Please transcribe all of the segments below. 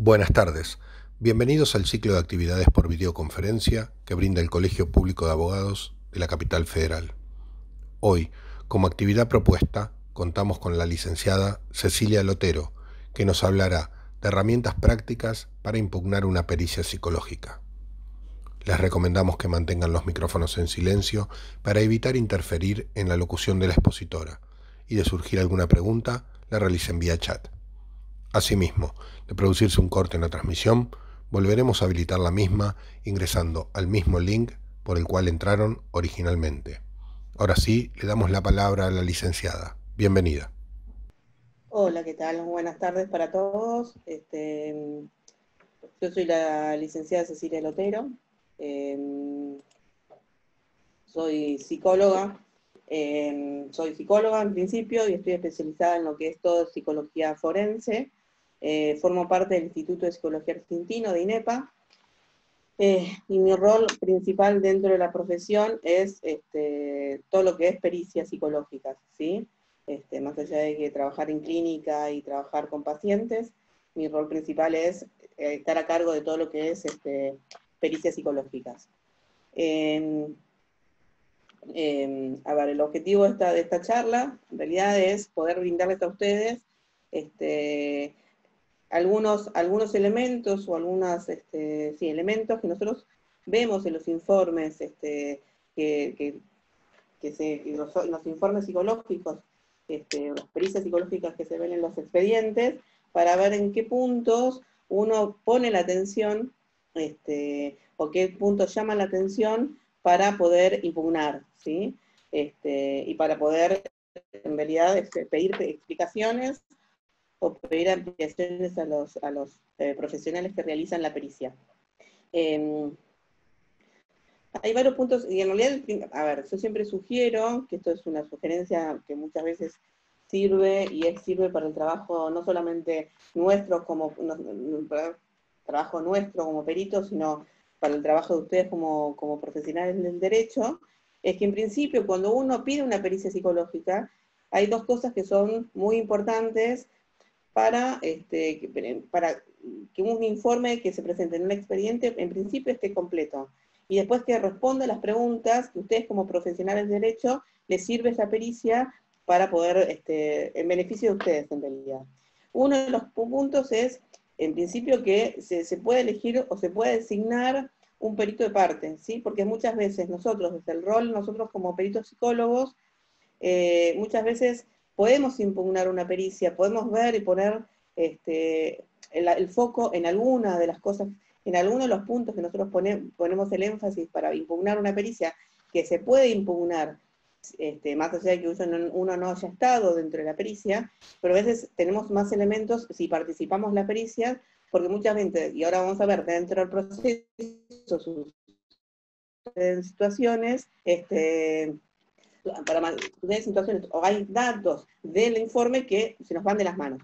Buenas tardes. Bienvenidos al ciclo de actividades por videoconferencia que brinda el Colegio Público de Abogados de la Capital Federal. Hoy, como actividad propuesta, contamos con la licenciada Cecilia Lotero, que nos hablará de herramientas prácticas para impugnar una pericia psicológica. Les recomendamos que mantengan los micrófonos en silencio para evitar interferir en la locución de la expositora y de surgir alguna pregunta, la realicen vía chat. Asimismo, de producirse un corte en la transmisión, volveremos a habilitar la misma ingresando al mismo link por el cual entraron originalmente. Ahora sí, le damos la palabra a la licenciada. Bienvenida. Hola, ¿qué tal? Buenas tardes para todos. Yo soy la licenciada Cecilia Lotero, soy psicóloga, soy psicóloga en principio y estoy especializada en lo que es todo psicología forense. Formo parte del Instituto de Psicología Argentino de INEPA, y mi rol principal dentro de la profesión es todo lo que es pericias psicológicas, ¿sí? Más allá de que trabajar en clínica y trabajar con pacientes, mi rol principal es estar a cargo de todo lo que es pericias psicológicas. A ver, el objetivo de esta charla, en realidad, es poder brindarles a ustedes algunos elementos o elementos que nosotros vemos en los informes, los informes psicológicos, las pericias psicológicas que se ven en los expedientes, para ver en qué puntos uno pone la atención, o qué puntos llaman la atención para poder impugnar, ¿sí? Y para poder, en realidad, pedir explicaciones o pedir ampliaciones a los profesionales que realizan la pericia. Hay varios puntos, y en realidad, a ver, yo siempre sugiero, que esto es una sugerencia que muchas veces sirve, y sirve para el trabajo no solamente nuestro para el trabajo nuestro como peritos, sino para el trabajo de ustedes como profesionales del derecho, es que en principio cuando uno pide una pericia psicológica, hay dos cosas que son muy importantes para que un informe que se presente en un expediente, en principio, esté completo. Y después que responda a las preguntas que ustedes como profesionales de derecho les sirve esa pericia para poder, en beneficio de ustedes en realidad. Uno de los puntos es, en principio, que se puede elegir o se puede designar un perito de parte, ¿sí? Porque muchas veces nosotros, desde el rol, nosotros como peritos psicólogos, muchas veces podemos impugnar una pericia, podemos ver y poner el foco en alguna de las cosas, en alguno de los puntos que nosotros ponemos el énfasis para impugnar una pericia, que se puede impugnar, más allá de que uno no haya estado dentro de la pericia, pero a veces tenemos más elementos si participamos en la pericia, porque muchas veces, y ahora vamos a ver dentro del proceso, en situaciones, para tener situaciones, o hay datos del informe que se nos van de las manos.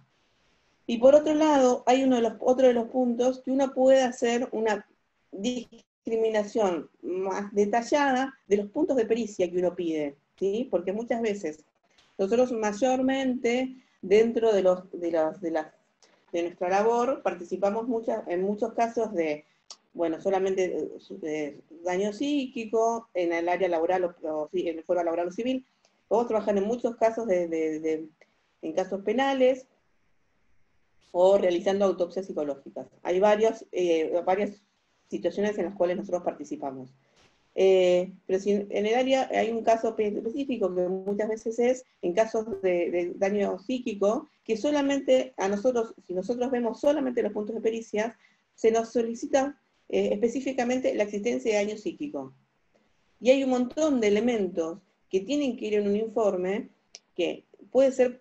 Y por otro lado, hay otro de los puntos que uno puede hacer una discriminación más detallada de los puntos de pericia que uno pide, ¿sí? Porque muchas veces nosotros mayormente dentro de nuestra labor participamos en muchos casos de, bueno, solamente daño psíquico en el área laboral o en el fuero laboral o civil. Podemos trabajar en muchos casos en casos penales o realizando autopsias psicológicas. Hay varias situaciones en las cuales nosotros participamos. Pero si en el área hay un caso específico que muchas veces es en casos de daño psíquico, que solamente a nosotros, si nosotros vemos solamente los puntos de pericia, se nos solicita específicamente la existencia de daño psíquico. Y hay un montón de elementos que tienen que ir en un informe que puede ser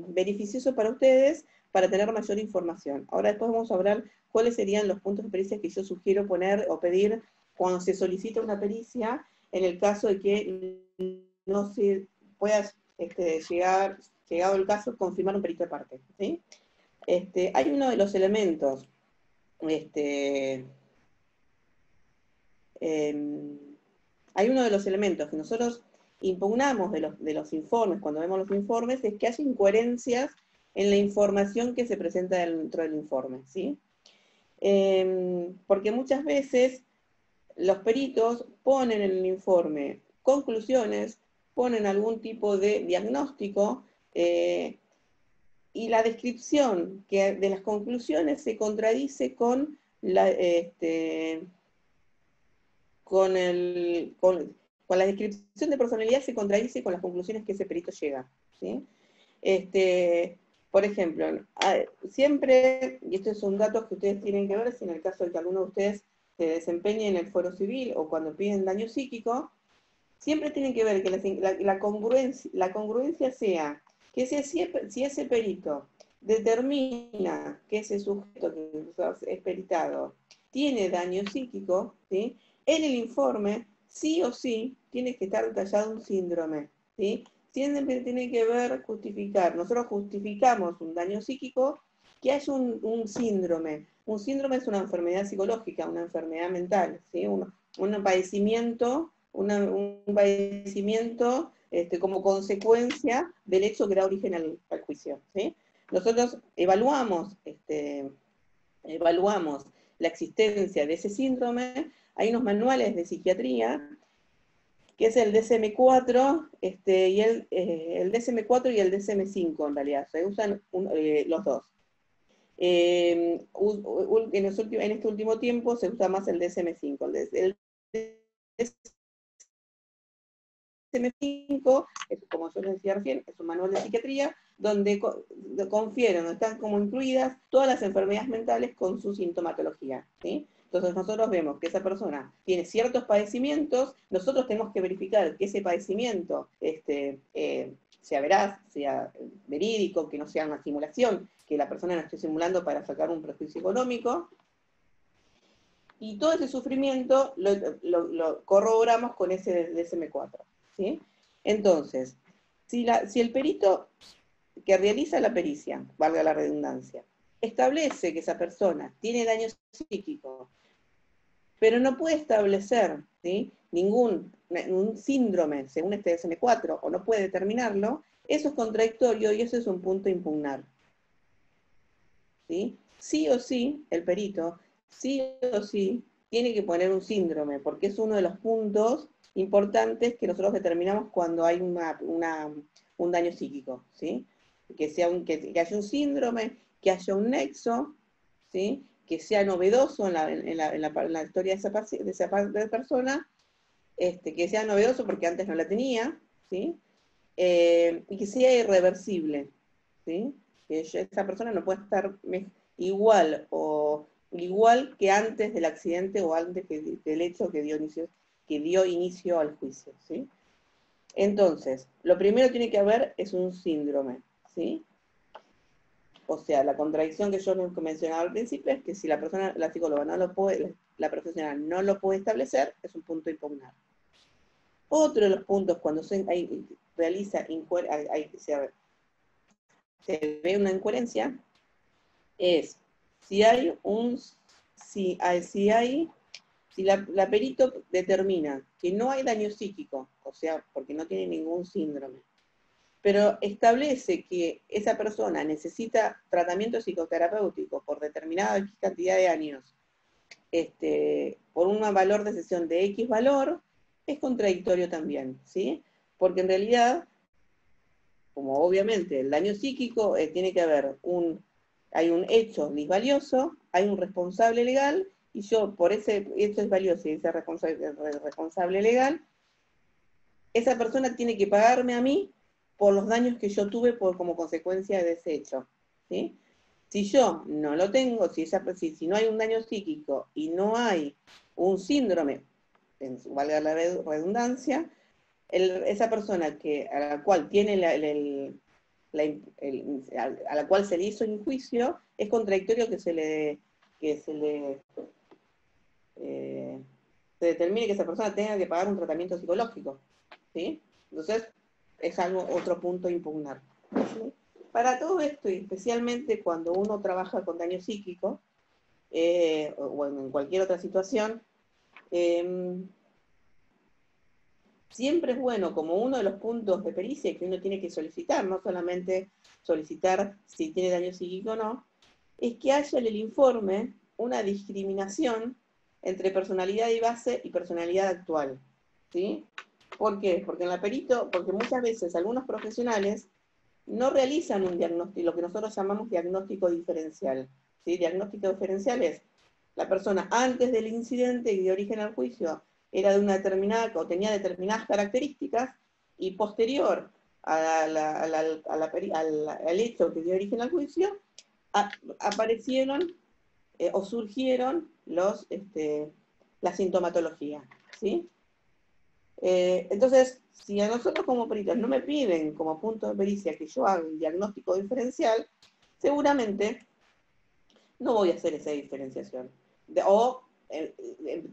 beneficioso para ustedes para tener mayor información. Ahora después vamos a hablar cuáles serían los puntos de pericia que yo sugiero poner o pedir cuando se solicita una pericia, en el caso de que no se pueda llegado el caso, confirmar un perito de parte, ¿sí? Hay uno de los elementos, hay uno de los elementos que nosotros impugnamos de los informes, cuando vemos los informes, es que haya incoherencias en la información que se presenta dentro del informe, ¿sí? Porque muchas veces los peritos ponen en el informe conclusiones, ponen algún tipo de diagnóstico, y la descripción de las conclusiones se contradice con la descripción de personalidad, se contradice con las conclusiones que ese perito llega, ¿sí? Por ejemplo, siempre, y estos son datos que ustedes tienen que ver, si en el caso de que alguno de ustedes se desempeñe en el fuero civil o cuando piden daño psíquico, siempre tienen que ver que la congruencia sea que si ese perito determina que ese sujeto que es peritado tiene daño psíquico, ¿sí? En el informe, sí o sí, tiene que estar detallado un síndrome, ¿sí? Siempre tiene que ver, justificar. Nosotros justificamos un daño psíquico que haya un síndrome. Un síndrome es una enfermedad psicológica, una enfermedad mental, ¿sí? Un padecimiento, un padecimiento como consecuencia del hecho que da origen al juicio, ¿sí? Nosotros evaluamos la existencia de ese síndrome. Hay unos manuales de psiquiatría, que es el DSM-4, y el DSM-4 y el DSM-5 en realidad, se usan los dos. En este último tiempo se usa más el DSM-5. El DSM-5, como yo les decía recién, es un manual de psiquiatría donde confieren, donde están como incluidas todas las enfermedades mentales con su sintomatología, ¿sí? Entonces nosotros vemos que esa persona tiene ciertos padecimientos, nosotros tenemos que verificar que ese padecimiento sea veraz, sea verídico, que no sea una simulación, que la persona no esté simulando para sacar un prejuicio económico. Y todo ese sufrimiento lo corroboramos con ese DSM-4, ¿sí? Entonces, si el perito que realiza la pericia, valga la redundancia, establece que esa persona tiene daño psíquico, pero no puede establecer, ¿sí?, ningún síndrome según este DSM-4, o no puede determinarlo, eso es contradictorio y eso es un punto a impugnar, ¿sí? Sí o sí, el perito, sí o sí, tiene que poner un síndrome, porque es uno de los puntos importantes que nosotros determinamos cuando hay un daño psíquico, ¿sí? Que haya un síndrome, que haya un nexo, ¿sí?, que sea novedoso en la historia de esa persona, que sea novedoso porque antes no la tenía, ¿sí? Y que sea irreversible, ¿sí? Que esa persona no puede estar igual que antes del accidente o antes del hecho que dio inicio al juicio, ¿sí? Entonces, lo primero que tiene que haber es un síndrome, ¿sí? O sea, la contradicción que yo mencionaba al principio es que si la psicóloga no lo puede, la profesional no lo puede establecer, es un punto a impugnar. Otro de los puntos cuando se ve una incoherencia es si la perito determina que no hay daño psíquico, o sea, porque no tiene ningún síndrome, pero establece que esa persona necesita tratamiento psicoterapéutico por determinada cantidad de años, por un valor de sesión de X valor, es contradictorio también, ¿sí? Porque en realidad, como obviamente el daño psíquico tiene que haber hay un hecho disvalioso, hay un responsable legal, y yo por ese hecho disvalioso y ese responsable legal, esa persona tiene que pagarme a mí por los daños que yo tuve como consecuencia de ese hecho, ¿sí? Si yo no lo tengo, si no hay un daño psíquico y no hay un síndrome, valga la redundancia, esa persona a la cual tiene a la cual se le hizo un juicio, es contradictorio que se determine que esa persona tenga que pagar un tratamiento psicológico, ¿sí? Entonces, es otro punto a impugnar, ¿sí? Para todo esto, y especialmente cuando uno trabaja con daño psíquico, o en cualquier otra situación, siempre es bueno, como uno de los puntos de pericia que uno tiene que solicitar, no solamente solicitar si tiene daño psíquico o no, es que haya en el informe una discriminación entre personalidad de base y personalidad actual, ¿sí? ¿Por qué? Porque muchas veces algunos profesionales no realizan un diagnóstico, lo que nosotros llamamos diagnóstico diferencial, ¿sí? Diagnóstico diferencial es la persona antes del incidente y de origen al juicio era de una determinada, o tenía determinadas características, y posterior al hecho que dio origen al juicio, aparecieron o surgieron la sintomatología, ¿sí? Entonces, si a nosotros como peritos no me piden como punto de pericia que yo haga un diagnóstico diferencial, seguramente no voy a hacer esa diferenciación.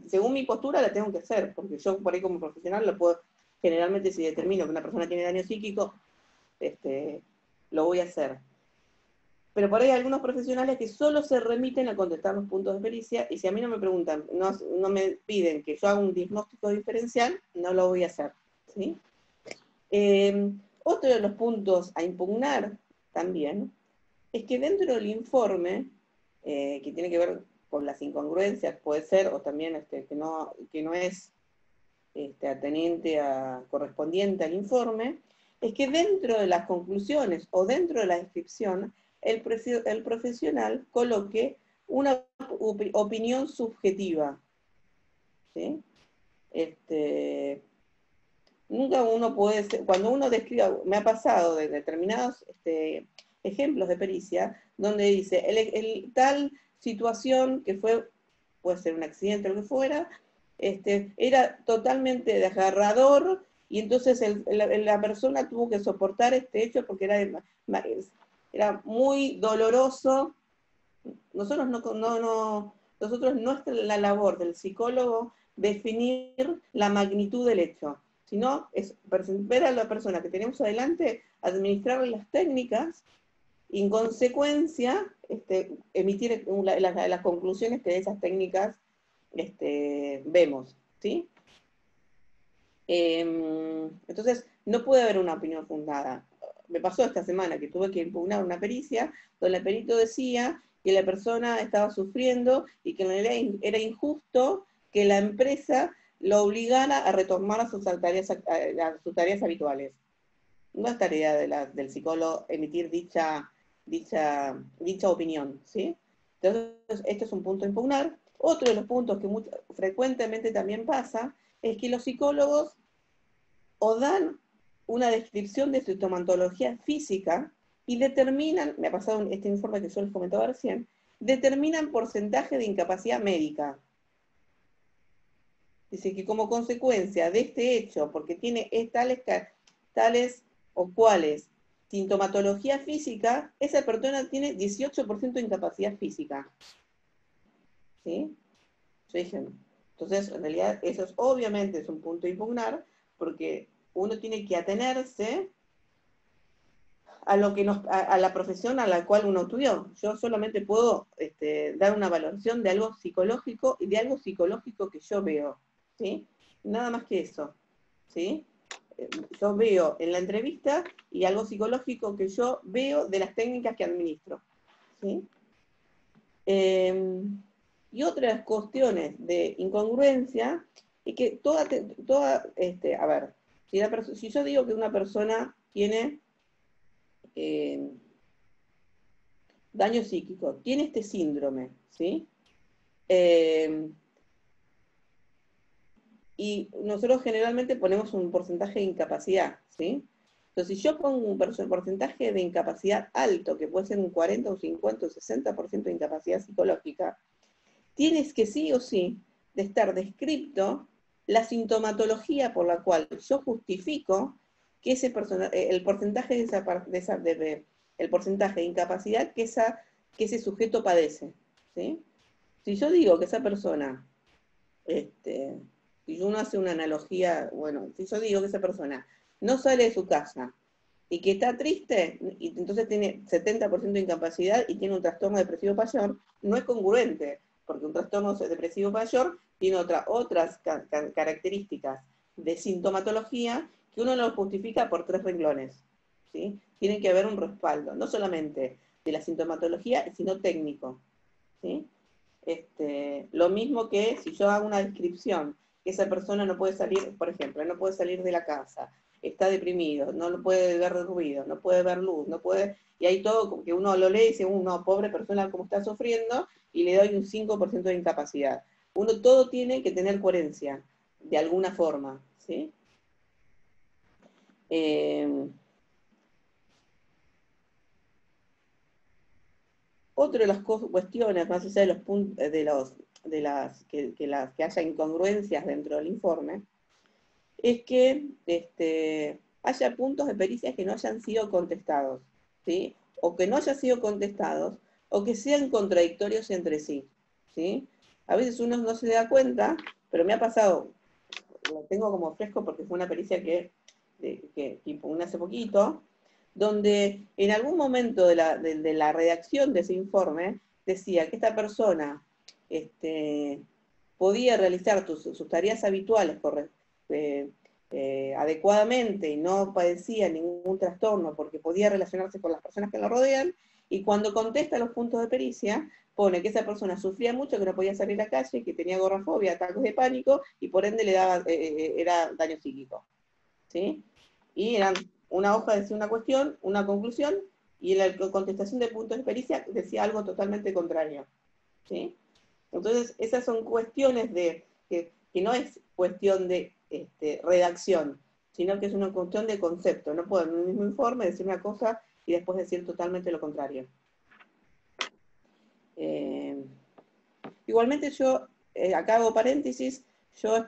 Según mi postura la tengo que hacer, porque yo por ahí como profesional lo puedo, generalmente si determino que una persona tiene daño psíquico, lo voy a hacer. Pero por ahí hay algunos profesionales que solo se remiten a contestar los puntos de pericia, y si a mí no me preguntan, no me piden que yo haga un diagnóstico diferencial, no lo voy a hacer, ¿sí? Otro de los puntos a impugnar también es que dentro del informe, que tiene que ver con las incongruencias, puede ser, o también que no es correspondiente al informe, es que dentro de las conclusiones o dentro de la descripción, el profesional coloque una opinión subjetiva, ¿sí? Nunca uno puede ser, cuando uno describe, me ha pasado de determinados ejemplos de pericia, donde dice, tal situación que puede ser un accidente o lo que fuera, era totalmente desgarrador, y entonces la persona tuvo que soportar este hecho porque era muy doloroso. Nosotros no es la labor del psicólogo definir la magnitud del hecho, sino es ver a la persona que tenemos adelante, administrarle las técnicas, y en consecuencia emitir las conclusiones que de esas técnicas vemos, ¿sí? Entonces, no puede haber una opinión fundada. Me pasó esta semana que tuve que impugnar una pericia, donde el perito decía que la persona estaba sufriendo y que era injusto que la empresa lo obligara a retomar sus tareas habituales. No es tarea del psicólogo emitir dicha opinión, ¿sí? Entonces, este es un punto a impugnar. Otro de los puntos que frecuentemente también pasa es que los psicólogos o dan una descripción de sintomatología física y determinan, me ha pasado este informe que yo les comentaba recién, determinan porcentaje de incapacidad médica. Dice que como consecuencia de este hecho, porque tiene tales o cuales sintomatología física, esa persona tiene 18% de incapacidad física. ¿Sí? Entonces, en realidad, eso obviamente es un punto a impugnar, porque uno tiene que atenerse a la profesión a la cual uno estudió. Yo solamente puedo dar una valoración de algo psicológico y de algo psicológico que yo veo, ¿sí? Nada más que eso, ¿sí? Yo veo en la entrevista y algo psicológico que yo veo de las técnicas que administro, ¿sí? Y otras cuestiones de incongruencia es que a ver, si yo digo que una persona tiene daño psíquico, tiene este síndrome, ¿sí? Y nosotros generalmente ponemos un porcentaje de incapacidad, ¿sí? Entonces, si yo pongo un porcentaje de incapacidad alto, que puede ser un 40, un 50, un 60% de incapacidad psicológica, tienes que sí o sí de estar descrito la sintomatología por la cual yo justifico que el porcentaje el porcentaje de incapacidad que ese sujeto padece, ¿sí? Si yo digo que esa persona, si uno hace una analogía, bueno, si yo digo que esa persona no sale de su casa y que está triste, y entonces tiene 70% de incapacidad y tiene un trastorno depresivo mayor, no es congruente, porque un trastorno depresivo mayor tiene otras características de sintomatología que uno lo justifica por 3 renglones, ¿sí? Tiene que haber un respaldo, no solamente de la sintomatología, sino técnico, ¿sí? Lo mismo que si yo hago una descripción, que esa persona no puede salir, por ejemplo, no puede salir de la casa, está deprimido, no puede ver ruido, no puede ver luz, no puede, y hay todo que uno lo lee y dice, uno, pobre persona como está sufriendo, y le doy un 5% de incapacidad. Uno todo tiene que tener coherencia, de alguna forma, ¿sí? Otra de las cuestiones, más allá de los puntos, que haya incongruencias dentro del informe, es que haya puntos de pericia que no hayan sido contestados, ¿sí? O que no hayan sido contestados, o que sean contradictorios entre sí, ¿sí? A veces uno no se da cuenta, pero me ha pasado, lo tengo como fresco porque fue una pericia que tipo, hace poquito, donde en algún momento de la redacción de ese informe decía que esta persona podía realizar sus tareas habituales adecuadamente y no padecía ningún trastorno porque podía relacionarse con las personas que lo rodean, y cuando contesta los puntos de pericia, pone que esa persona sufría mucho, que no podía salir a la calle, que tenía agorafobia, ataques de pánico, y por ende le daba, era daño psíquico, ¿sí? Y eran una hoja decía una cuestión, una conclusión, y en la contestación de puntos de pericia decía algo totalmente contrario, ¿sí? Entonces, esas son cuestiones que no es cuestión de redacción, sino que es una cuestión de concepto. No puedo en un mismo informe decir una cosa y después decir totalmente lo contrario. Igualmente yo, acá hago paréntesis, yo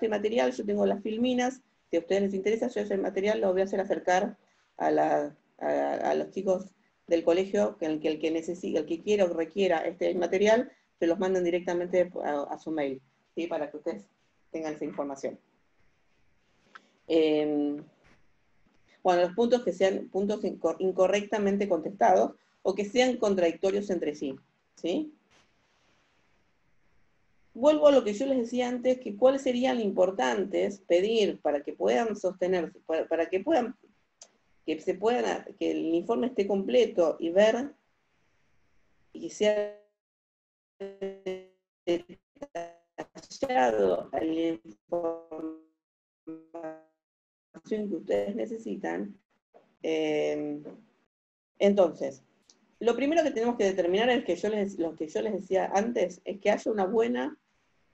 tengo las filminas, si a ustedes les interesa, yo ese material lo voy a hacer acercar a los chicos del colegio, que el que necesite, el que quiera o requiera este material, se los manden directamente a su mail, ¿sí? Para que ustedes tengan esa información. Bueno, los puntos que sean puntos incorrectamente contestados o que sean contradictorios entre sí, ¿sí? Vuelvo a lo que yo les decía antes, que cuáles serían importantes pedir para que puedan sostenerse, para que puedan, que el informe esté completo y ver y sea detallado a la información que ustedes necesitan. Entonces, lo primero que tenemos que determinar es lo que yo les decía antes, es que haya una buena,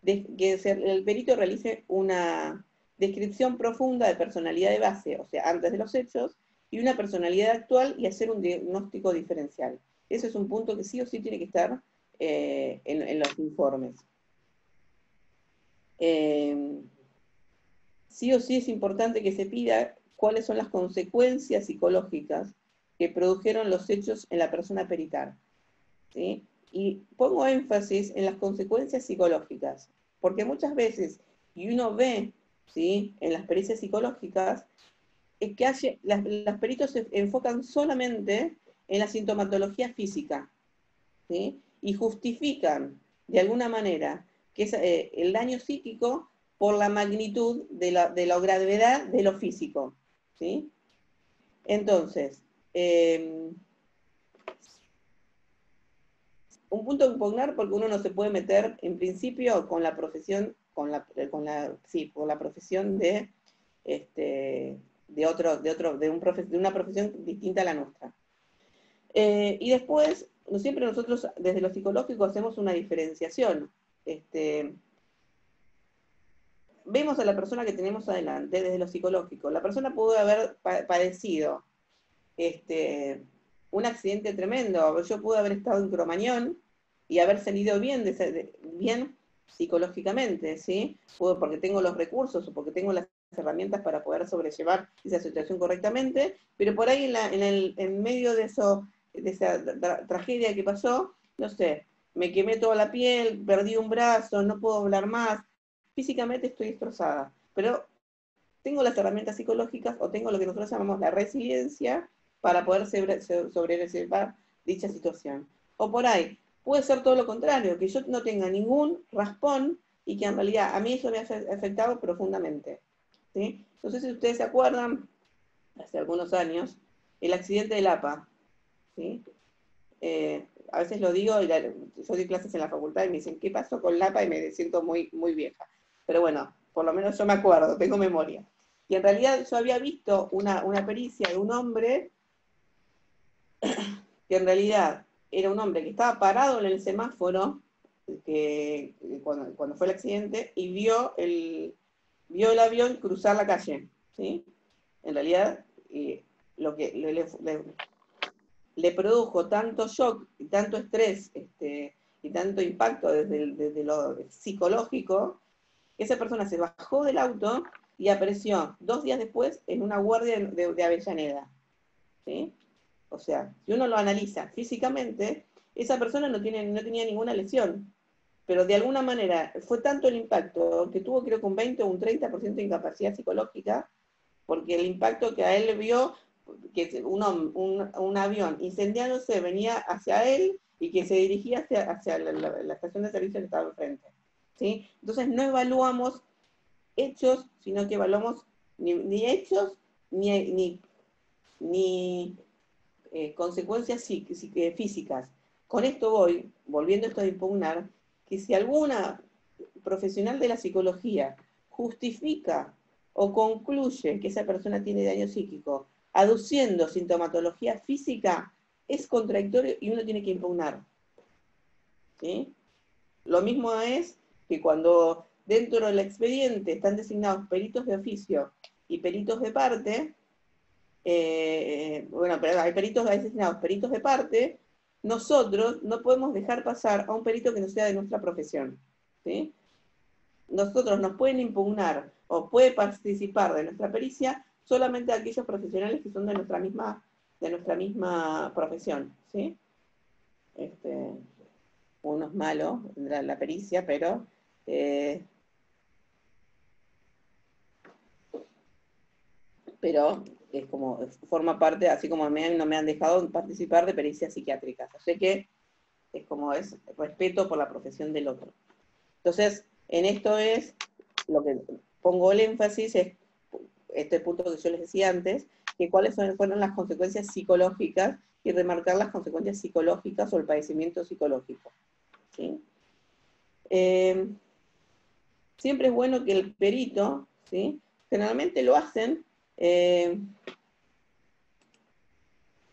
que el perito realice una descripción profunda de personalidad de base, o sea, antes de los hechos, y una personalidad actual, y hacer un diagnóstico diferencial. Ese es un punto que sí o sí tiene que estar en los informes. Sí o sí es importante que se pida cuáles son las consecuencias psicológicas que produjeron los hechos en la persona perital, ¿sí? Y pongo énfasis en las consecuencias psicológicas, porque muchas veces, y uno ve, ¿sí?, en las pericias psicológicas, es que los peritos se enfocan solamente en la sintomatología física, ¿sí? Y justifican, de alguna manera, que es el daño psíquico por la magnitud de la gravedad de lo físico, ¿sí? Entonces, un punto a impugnar porque uno no se puede meter, en principio, con la profesión, con la profesión de una profesión distinta a la nuestra. Y después, siempre nosotros desde lo psicológico hacemos una diferenciación. Vemos a la persona que tenemos adelante desde lo psicológico. La persona pudo haber padecido un accidente tremendo. Yo pude haber estado en Cromañón y haber salido bien, bien psicológicamente, ¿sí? Porque tengo los recursos o porque tengo las herramientas para poder sobrellevar esa situación correctamente, pero por ahí en medio de esa tragedia que pasó, no sé, me quemé toda la piel, perdí un brazo, no puedo hablar más, físicamente estoy destrozada, pero tengo las herramientas psicológicas o tengo lo que nosotros llamamos la resiliencia para poder sobrellevar dicha situación. O por ahí, puede ser todo lo contrario, que yo no tenga ningún raspón y que en realidad a mí eso me ha afectado profundamente, ¿sí? No sé si ustedes se acuerdan, hace algunos años, el accidente del APA, ¿sí? A veces lo digo, yo doy clases en la facultad y me dicen, ¿qué pasó con el APA? Y me siento muy, muy vieja. Pero bueno, por lo menos yo me acuerdo, tengo memoria. Y en realidad yo había visto una pericia de un hombre que en realidad era un hombre que estaba parado en el semáforo cuando fue el accidente y vio el avión cruzar la calle, ¿sí? En realidad, lo que le produjo tanto shock y tanto estrés y tanto impacto desde lo psicológico, que esa persona se bajó del auto y apareció 2 días después en una guardia de Avellaneda, ¿sí? O sea, si uno lo analiza físicamente, esa persona no tenía ninguna lesión, pero de alguna manera fue tanto el impacto que tuvo creo que un 20 o un 30% de incapacidad psicológica, porque el impacto que a él le vio, que un avión incendiándose venía hacia él y que se dirigía hacia la estación de servicio que estaba enfrente, ¿sí? Entonces no evaluamos hechos, sino que evaluamos ni hechos ni consecuencias físicas. Con esto volviendo a esto de impugnar, que si alguna profesional de la psicología justifica o concluye que esa persona tiene daño psíquico, aduciendo sintomatología física, es contradictorio y uno tiene que impugnar, ¿sí? Lo mismo es que cuando dentro del expediente están designados peritos de oficio y peritos de parte, bueno, pero hay designados peritos de parte, nosotros no podemos dejar pasar a un perito que no sea de nuestra profesión, ¿sí? Nosotros nos pueden impugnar o puede participar de nuestra pericia solamente aquellos profesionales que son de nuestra misma profesión, ¿sí? Uno es malo, la pericia, pero es como, forma parte, así como no me han dejado participar de pericias psiquiátricas. Así que es como es respeto por la profesión del otro. Entonces, en esto es lo que pongo el énfasis, es este punto que yo les decía antes, que cuáles fueron las consecuencias psicológicas y remarcar las consecuencias psicológicas o el padecimiento psicológico, ¿sí? Siempre es bueno que el perito, ¿sí? Generalmente lo hacen.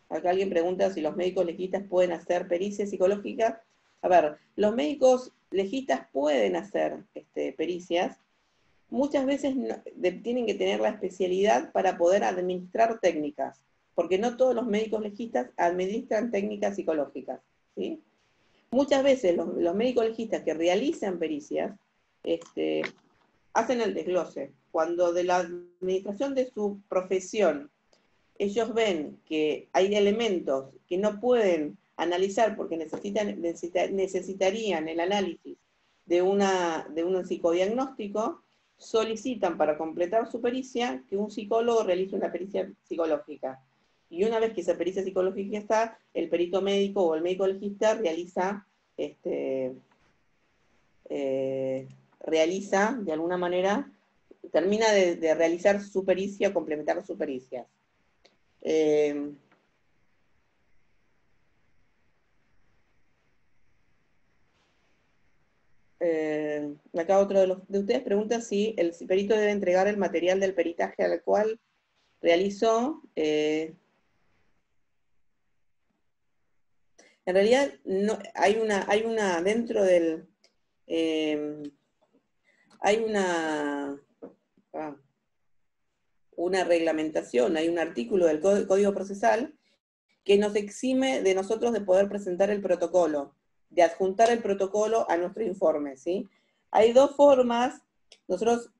Acá alguien pregunta si los médicos legistas pueden hacer pericias psicológicas. A ver, los médicos legistas pueden hacer pericias. Muchas veces tienen que tener la especialidad para poder administrar técnicas, porque no todos los médicos legistas administran técnicas psicológicas, ¿sí? Muchas veces los médicos legistas que realizan pericias hacen el desglose. Cuando de la administración de su profesión ellos ven que hay elementos que no pueden analizar porque necesitarían el análisis de un psicodiagnóstico, solicitan para completar su pericia que un psicólogo realice una pericia psicológica. Y una vez que esa pericia psicológica está, el perito médico o el médico legista realiza de alguna manera, termina de realizar su pericia o complementar su pericia. Acá otro de ustedes pregunta si el perito debe entregar el material del peritaje al cual realizó. En realidad no, hay una dentro del hay una reglamentación, hay un artículo del Código Procesal que nos exime de nosotros de poder presentar el protocolo, de adjuntar el protocolo a nuestro informe, ¿sí? Hay dos formas, nosotros,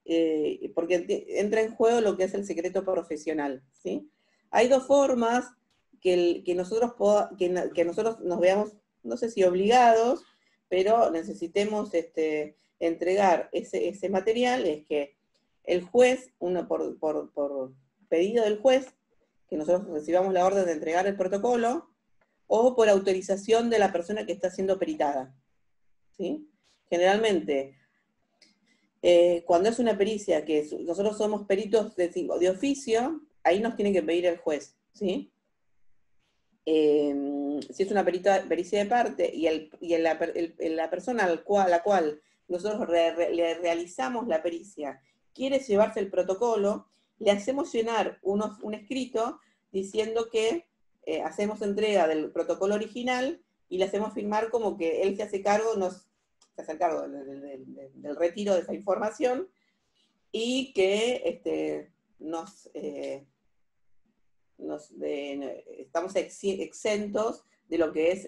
porque entra en juego lo que es el secreto profesional, ¿sí? Hay dos formas que nosotros nos veamos, no sé si obligados, pero necesitemos entregar ese material, es que el juez, por pedido del juez, que nosotros recibamos la orden de entregar el protocolo, o por autorización de la persona que está siendo peritada, ¿sí? Generalmente, Cuando es una pericia que nosotros somos peritos de oficio, ahí nos tiene que pedir el juez, ¿sí? Si es una pericia de parte y la persona a la cual nosotros le realizamos la pericia quiere llevarse el protocolo, le hacemos llenar un escrito diciendo que hacemos entrega del protocolo original y le hacemos firmar como que él se hace cargo, se hace cargo del retiro de esa información y que estamos exentos de lo que es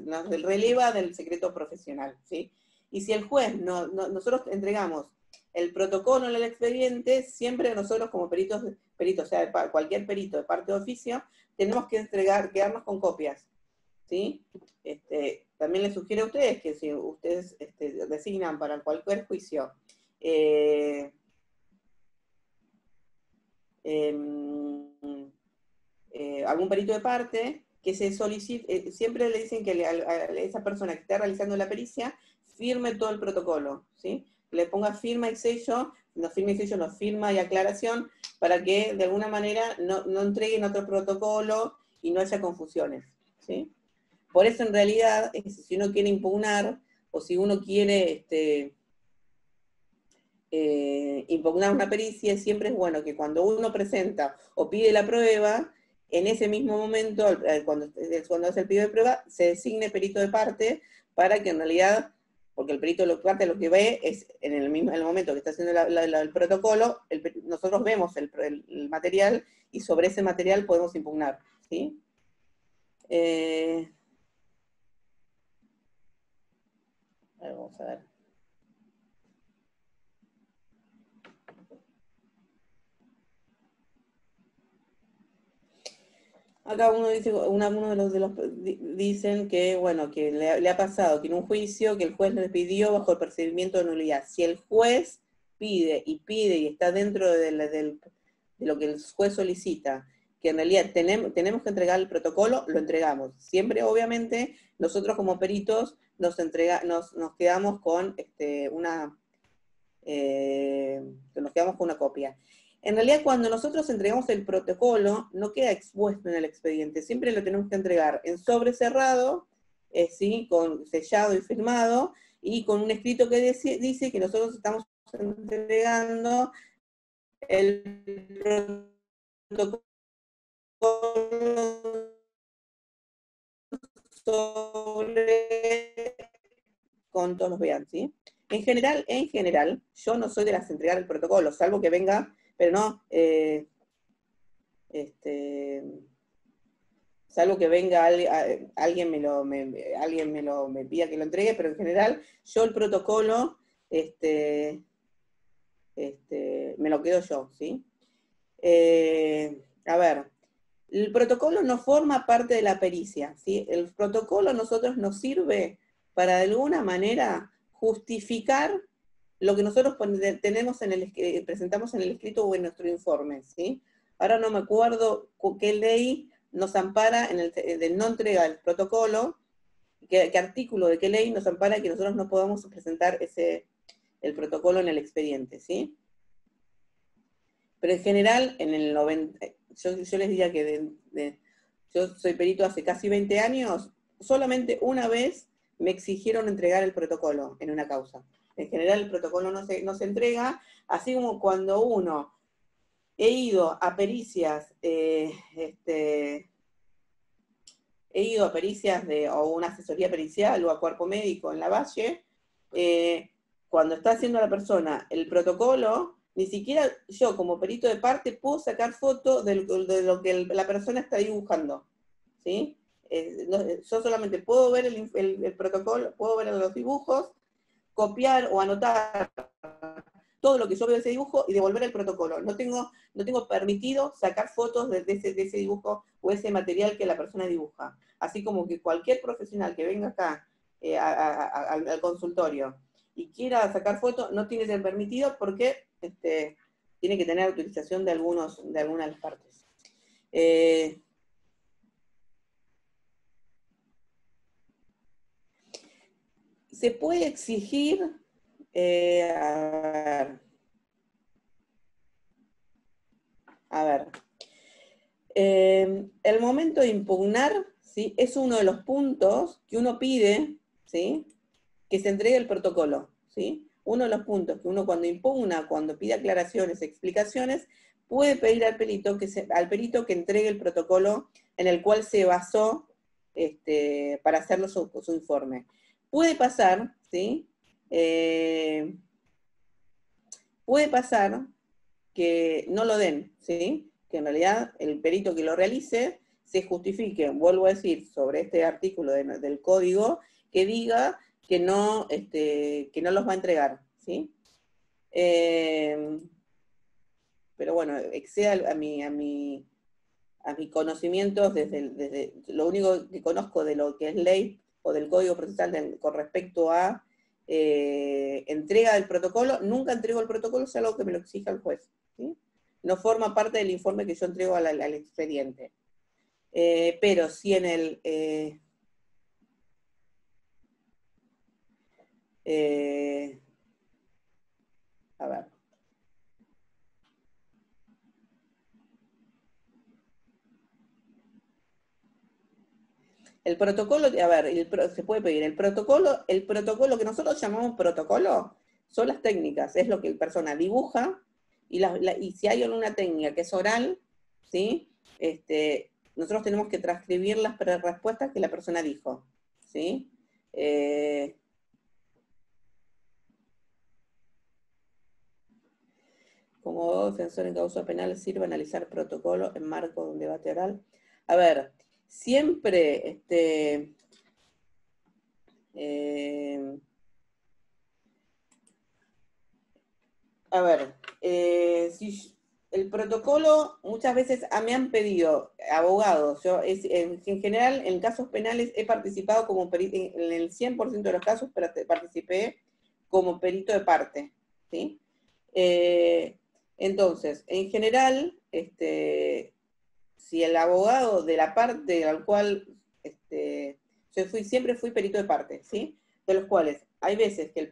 nos releva del secreto profesional, ¿sí? Y si el juez nosotros entregamos el protocolo en el expediente, siempre nosotros como peritos, o sea, cualquier perito de parte de oficio, tenemos que quedarnos con copias, ¿sí? También les sugiero a ustedes que si ustedes designan para cualquier juicio algún perito de parte, que se solicite, siempre le dicen que a esa persona que está realizando la pericia firme todo el protocolo, ¿sí? Le ponga firma y sello, no firma y aclaración, para que de alguna manera no entreguen otro protocolo y no haya confusiones, ¿sí? Por eso en realidad, si uno quiere impugnar, o si uno quiere impugnar una pericia, siempre es bueno que cuando uno presenta o pide la prueba, en ese mismo momento, cuando hace el pedido de prueba, se designe perito de parte para que en realidad, porque el perito de parte lo que ve es en el momento que está haciendo el protocolo, nosotros vemos el material y sobre ese material podemos impugnar, ¿sí? Vamos a ver. Acá uno dice, uno de los dicen que, bueno, que le ha pasado que en un juicio que el juez le pidió bajo el procedimiento de nulidad. Si el juez pide y está dentro de lo que el juez solicita, que en realidad tenemos que entregar el protocolo, lo entregamos. Siempre, obviamente, nosotros como peritos nos quedamos con nos quedamos con una copia. En realidad, cuando nosotros entregamos el protocolo, no queda expuesto en el expediente, siempre lo tenemos que entregar en sobre cerrado, ¿sí? Con sellado y firmado, y con un escrito que dice que nosotros estamos entregando el protocolo sobre con todos los vean, ¿sí? En general, yo no soy de las de entregar el protocolo, salvo que venga, pero no, salvo que venga alguien me pida que lo entregue, pero en general, yo el protocolo, me lo quedo yo, ¿sí? A ver, el protocolo no forma parte de la pericia, ¿sí? El protocolo a nosotros nos sirve para de alguna manera justificar lo que nosotros presentamos en el escrito o en nuestro informe, ¿sí? Ahora no me acuerdo qué ley nos ampara de no entrega del protocolo, qué artículo de qué ley nos ampara que nosotros no podamos presentar el protocolo en el expediente, ¿sí? Pero en general, en el 90, yo les diría que yo soy perito hace casi 20 años, solamente una vez me exigieron entregar el protocolo en una causa. En general el protocolo no se entrega, así como cuando he ido a pericias, o una asesoría pericial o a cuerpo médico en la Valle, cuando está haciendo la persona el protocolo, ni siquiera yo como perito de parte puedo sacar foto de lo que la persona está dibujando, ¿sí? Yo solamente puedo ver el protocolo, puedo ver los dibujos, copiar o anotar todo lo que yo veo de ese dibujo y devolver el protocolo. No tengo permitido sacar fotos de ese dibujo o ese material que la persona dibuja. Así como que cualquier profesional que venga acá al consultorio y quiera sacar fotos, no tiene que ser permitido porque tiene que tener autorización de algunas de las partes. Se puede exigir A ver. El momento de impugnar, ¿sí?, es uno de los puntos que uno pide, ¿sí?, que se entregue el protocolo, ¿sí? Uno de los puntos que uno cuando impugna, cuando pide aclaraciones, explicaciones, puede pedir al perito que entregue el protocolo en el cual se basó para hacerlo su informe. Puede pasar, ¿sí? Puede pasar que no lo den, ¿sí? Que en realidad el perito que lo realice se justifique, vuelvo a decir, sobre este artículo del código, que diga que no los va a entregar, ¿sí? Pero bueno, excede a mis conocimientos desde lo único que conozco de lo que es ley o del Código Procesal con respecto a entrega del protocolo. Nunca entrego el protocolo, es algo que me lo exija el juez, ¿sí? No forma parte del informe que yo entrego al expediente. Pero si en el... a ver. El protocolo, a ver, se puede pedir el protocolo que nosotros llamamos protocolo, son las técnicas, es lo que la persona dibuja, y si hay alguna técnica que es oral, ¿sí? Nosotros tenemos que transcribir las respuestas que la persona dijo, ¿sí? Como defensor en causa penal sirve analizar protocolo en marco de un debate oral. A ver, siempre a ver, si el protocolo, muchas veces me han pedido abogados, en general en casos penales he participado como perito, en el 100% de los casos participé como perito de parte, ¿sí? Entonces, en general, si el abogado de la parte al cual, yo siempre fui perito de parte, ¿sí? De los cuales hay veces que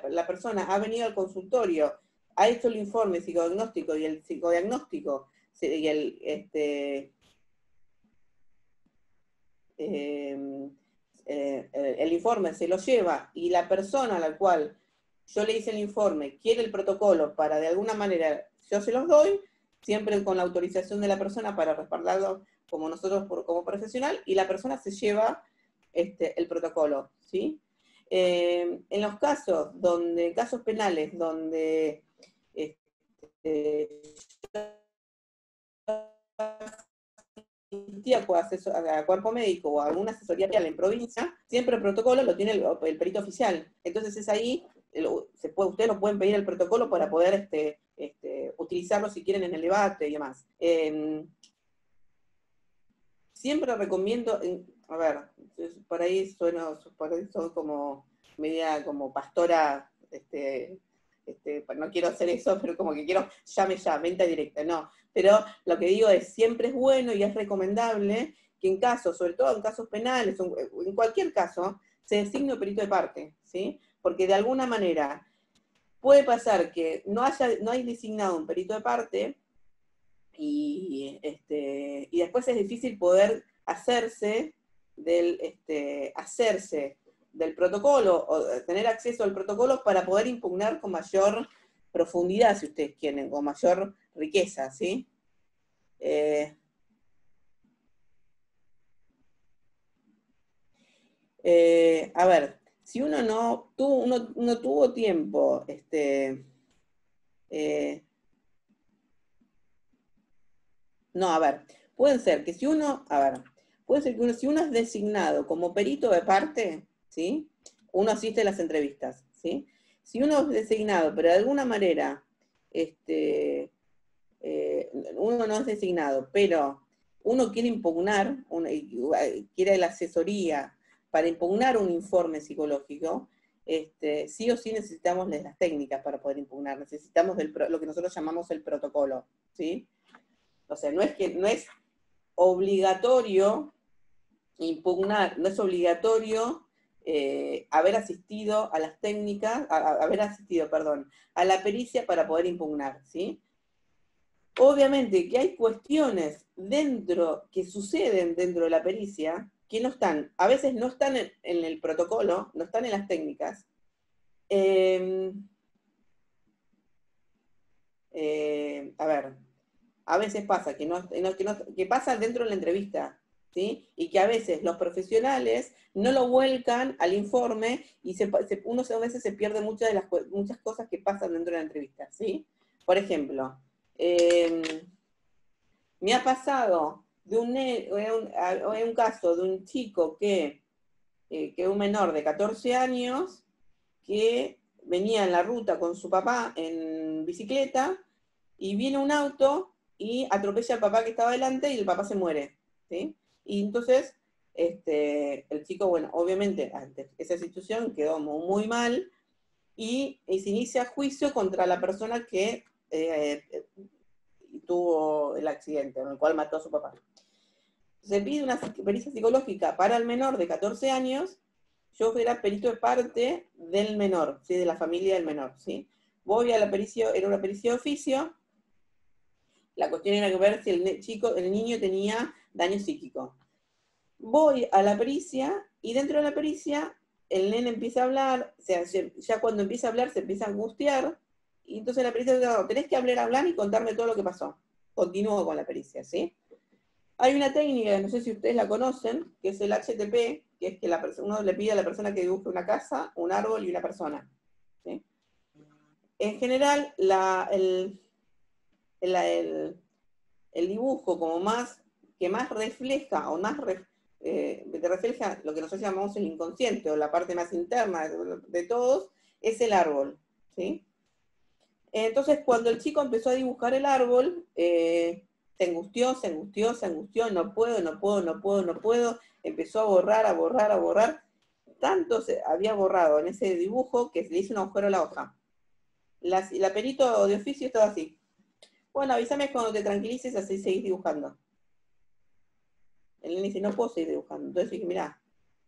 la persona ha venido al consultorio, ha hecho el informe psicodiagnóstico y el psicodiagnóstico y el informe se lo lleva y la persona a la cual yo le hice el informe quiere el protocolo para de alguna manera, yo se los doy, siempre con la autorización de la persona para respaldarlo como nosotros como profesional, y la persona se lleva el protocolo, ¿sí? En los casos penales donde a cuerpo médico o alguna asesoría en provincia, siempre el protocolo lo tiene el perito oficial. Entonces es ahí, ustedes lo pueden pedir el protocolo para poder utilizarlo si quieren en el debate y demás. Siempre recomiendo, a ver, por ahí soy como media como pastora, no quiero hacer eso, pero como que quiero, llame ya, venta directa, no. Pero lo que digo es, siempre es bueno y es recomendable que en casos, sobre todo en casos penales, o en cualquier caso, se designe un perito de parte, ¿sí? Porque de alguna manera puede pasar que no hay designado un perito de parte y después es difícil poder hacerse del protocolo, o tener acceso al protocolo para poder impugnar con mayor profundidad, si ustedes quieren, con mayor riqueza, ¿sí? A ver, si uno no tuvo tiempo, no, a ver, puede ser que si uno es designado como perito de parte, ¿sí? Uno asiste a las entrevistas, ¿sí? Si uno es designado, pero de alguna manera, uno no es designado, pero uno quiere impugnar, quiere la asesoría para impugnar un informe psicológico, sí o sí necesitamos las técnicas para poder impugnar, necesitamos lo que nosotros llamamos el protocolo, ¿sí? O sea, no es obligatorio impugnar, no es obligatorio haber asistido a las técnicas, haber asistido, perdón, a la pericia para poder impugnar, ¿sí? Obviamente que hay cuestiones que suceden dentro de la pericia, que no están, a veces no están en el protocolo, no están en las técnicas. A ver, a veces pasa que pasa dentro de la entrevista, ¿sí? Y que a veces los profesionales no lo vuelcan al informe y uno a veces se pierde muchas cosas que pasan dentro de la entrevista, ¿sí? Por ejemplo, me ha pasado de un caso de un chico que un menor de 14 años que venía en la ruta con su papá en bicicleta y viene un auto y atropella al papá que estaba delante y el papá se muere, ¿sí? Y entonces el chico, bueno, obviamente ante esa situación quedó muy mal y se inicia juicio contra la persona que tuvo el accidente, en el cual mató a su papá. Se pide una pericia psicológica para el menor de 14 años. Yo era perito de parte del menor, ¿sí? De la familia del menor, ¿sí? Voy a la pericia, era una pericia de oficio. La cuestión era ver si el niño tenía daño psíquico. Voy a la pericia y dentro de la pericia el nene empieza a hablar, o sea, ya cuando empieza a hablar se empieza a angustiar, y entonces la pericia dice, no, tenés que hablar y contarme todo lo que pasó. Continúo con la pericia, ¿sí? Hay una técnica, no sé si ustedes la conocen, que es el HTP, que es que uno le pide a la persona que dibuje una casa, un árbol y una persona, ¿sí? En general, el dibujo que más refleja o más refleja lo que nosotros llamamos el inconsciente o la parte más interna de todos, es el árbol, ¿sí? Entonces, cuando el chico empezó a dibujar el árbol, se angustió, no puedo, empezó a borrar, tanto se había borrado en ese dibujo que se le hizo un agujero a la hoja. La perito de oficio estaba así. Bueno, avísame cuando te tranquilices, así seguís dibujando. El nene dice, no puedo seguir dibujando. Entonces dije, mirá,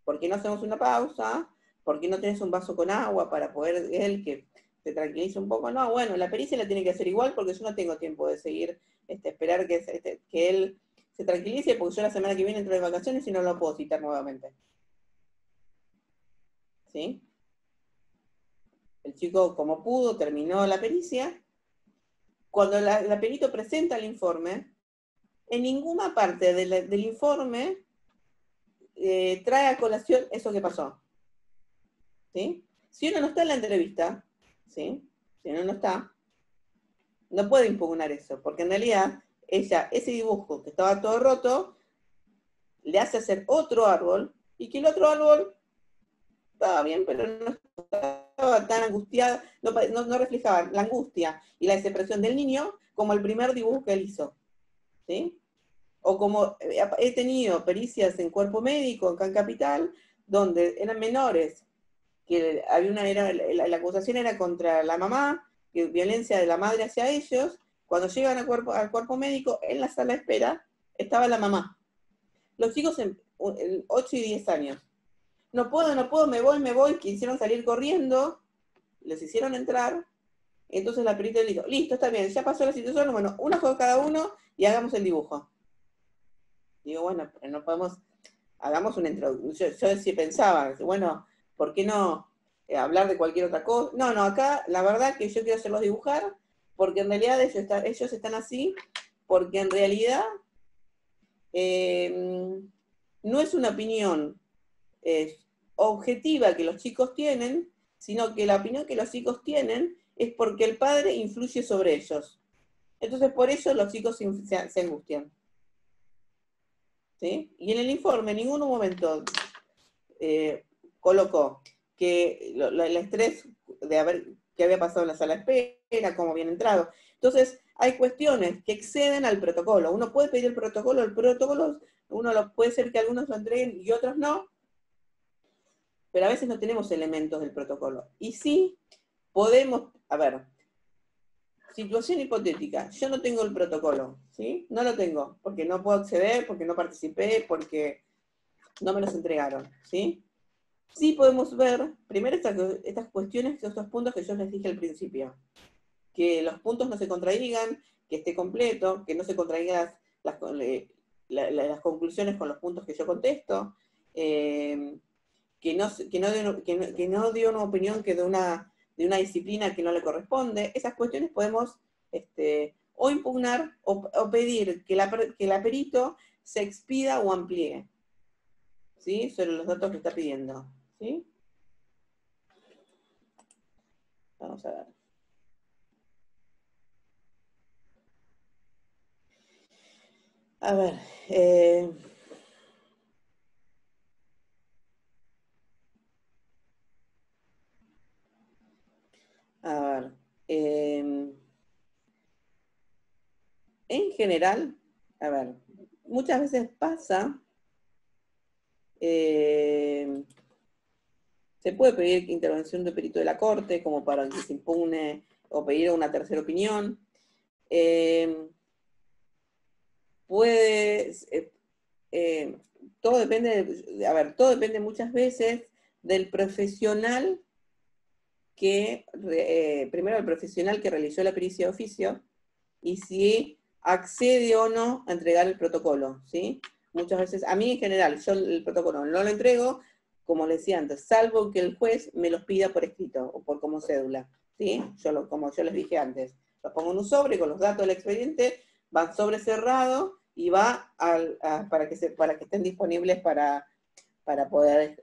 ¿por qué no hacemos una pausa? ¿Por qué no tenés un vaso con agua para poder él que se tranquilice un poco? No, bueno, la pericia la tiene que hacer igual porque yo no tengo tiempo de seguir, esperar que él se tranquilice, porque yo la semana que viene entro de vacaciones y no lo puedo citar nuevamente. ¿Sí? El chico, como pudo, terminó la pericia. Cuando la perito presenta el informe, en ninguna parte del informe trae a colación eso que pasó. ¿Sí? Si uno no está en la entrevista, ¿sí? Si uno no está, no puede impugnar eso, porque en realidad ese dibujo que estaba todo roto, le hace hacer otro árbol, y que el otro árbol estaba bien, pero no estaba tan angustiado, no reflejaba la angustia y la desesperación del niño como el primer dibujo que él hizo. ¿Sí? O como he tenido pericias en cuerpo médico, acá en Capital, donde eran menores, que la acusación era contra la mamá, que violencia de la madre hacia ellos. Cuando llegan al cuerpo médico, en la sala de espera, estaba la mamá. Los chicos en 8 y 10 años. No puedo, me voy, quisieron salir corriendo, les hicieron entrar, entonces la perita le dijo, listo, está bien, ya pasó la situación, bueno, una con cada uno y hagamos el dibujo. Digo, bueno, pero no podemos, hagamos una introducción. Yo sí pensaba, bueno, ¿por qué no hablar de cualquier otra cosa? No, acá la verdad que yo quiero hacerlos dibujar, porque en realidad ellos están así, porque en realidad no es una opinión objetiva que los chicos tienen, sino que la opinión que los chicos tienen es porque el padre influye sobre ellos. Entonces por eso los chicos se angustian. ¿Sí? Y en el informe en ningún momento colocó que el estrés de haber qué había pasado en la sala de espera, cómo habían entrado. Entonces, hay cuestiones que exceden al protocolo. Uno puede pedir el protocolo, puede ser que algunos lo entreguen y otros no, pero a veces no tenemos elementos del protocolo. Y sí podemos, a ver, situación hipotética, yo no tengo el protocolo, ¿sí? No lo tengo, porque no puedo acceder, porque no participé, porque no me los entregaron, ¿sí? Sí podemos ver, primero estas cuestiones, estos puntos que yo les dije al principio, que los puntos no se contradigan, que esté completo, que no se contradigan las conclusiones con los puntos que yo contesto, que no dio una opinión que de una disciplina que no le corresponde. Esas cuestiones podemos o impugnar o pedir que la perito se expida o amplíe, ¿sí? Sobre los datos que está pidiendo, ¿sí? Vamos a ver. A ver, en general, a ver, muchas veces pasa, se puede pedir intervención de perito de la corte, como para que se impugne, o pedir una tercera opinión. Todo depende, todo depende muchas veces del profesional primero el profesional que realizó la pericia de oficio, y si accede o no a entregar el protocolo, ¿sí? Muchas veces, a mí en general, yo el protocolo no lo entrego, como les decía antes, salvo que el juez me los pida por escrito, o por como cédula, ¿sí? Como yo les dije antes, los pongo en un sobre con los datos del expediente, van sobre cerrado, y va para que estén disponibles para poder,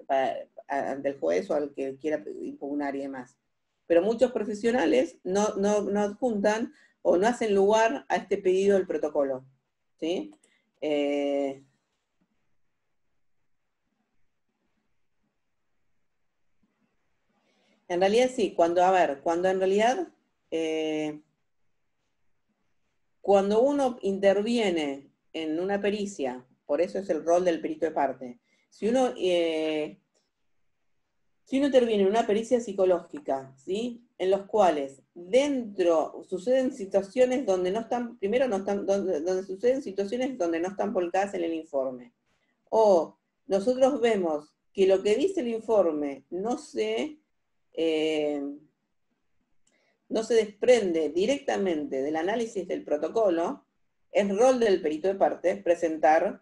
ante el juez o al que quiera impugnar y demás. Pero muchos profesionales no adjuntan o no hacen lugar a este pedido del protocolo, ¿sí? En realidad sí, cuando en realidad, cuando uno interviene en una pericia, por eso es el rol del perito de parte, si uno interviene en una pericia psicológica, ¿sí? En los cuales suceden situaciones donde no están, donde suceden situaciones donde no están volcadas en el informe. O nosotros vemos que lo que dice el informe no se desprende directamente del análisis del protocolo, es rol del perito de parte presentar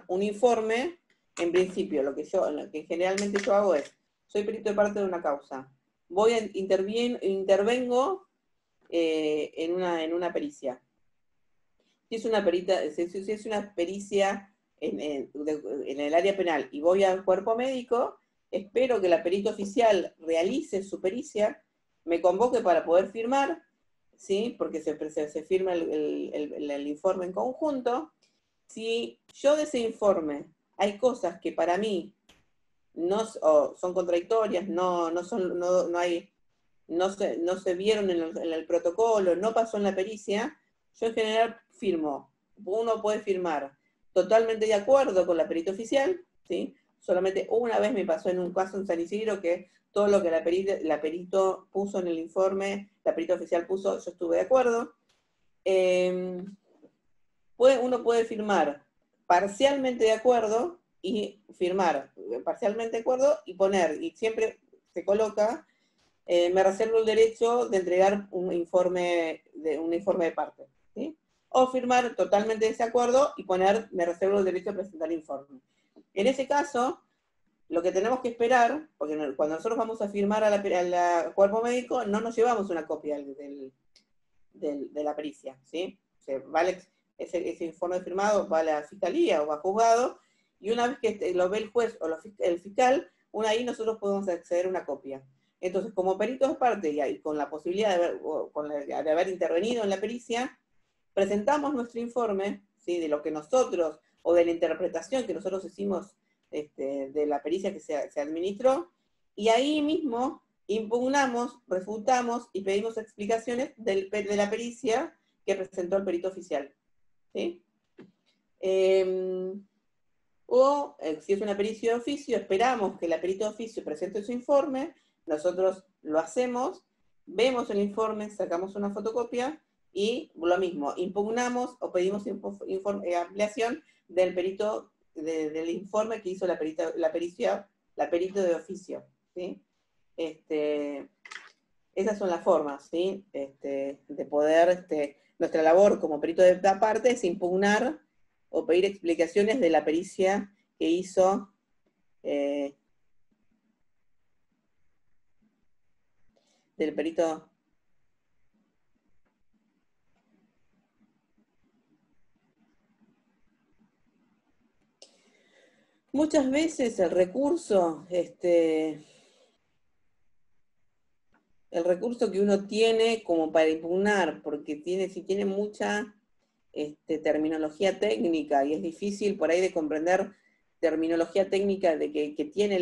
un informe. En principio, lo que generalmente yo hago es, soy perito de parte de una causa, intervengo en una pericia. Si es una pericia en el área penal y voy al cuerpo médico, espero que la perito oficial realice su pericia, me convoque para poder firmar, ¿sí? Porque se firma el informe en conjunto. Si yo de ese informe hay cosas que para mí son contradictorias, no se vieron en el protocolo, no pasó en la pericia, yo en general firmo. Uno puede firmar totalmente de acuerdo con la perita oficial, ¿sí? Solamente una vez me pasó en un caso en San Isidro que todo lo que la perito puso en el informe, la perita oficial puso, yo estuve de acuerdo. Uno puede firmar parcialmente de acuerdo y firmar parcialmente de acuerdo y poner, y siempre se coloca, me reservo el derecho de entregar un informe de parte, ¿sí? O firmar totalmente de desacuerdo y poner, me reservo el derecho de presentar el informe. En ese caso, lo que tenemos que esperar, porque cuando nosotros vamos a firmar al cuerpo médico, no nos llevamos una copia de la pericia, ¿sí? Ese informe firmado va a la fiscalía o va a juzgado, y una vez que lo ve el juez o el fiscal, ahí nosotros podemos acceder a una copia. Entonces, como peritos de parte y con la posibilidad de haber intervenido en la pericia, presentamos nuestro informe, ¿sí? De lo que nosotros, o de la interpretación que nosotros hicimos de la pericia que se administró, y ahí mismo impugnamos, refutamos y pedimos explicaciones de la pericia que presentó el perito oficial, ¿sí? Si es una pericia de oficio, esperamos que la perito de oficio presente su informe, nosotros lo hacemos, vemos el informe, sacamos una fotocopia y lo mismo, impugnamos o pedimos ampliación del perito del informe que hizo la perito de oficio, ¿sí? Esas son las formas, ¿sí? De poder, nuestra labor como perito de parte es impugnar o pedir explicaciones de la pericia que hizo del perito. Muchas veces el recurso que uno tiene como para impugnar, porque si tiene mucha terminología técnica, y es difícil por ahí de comprender terminología técnica de que tiene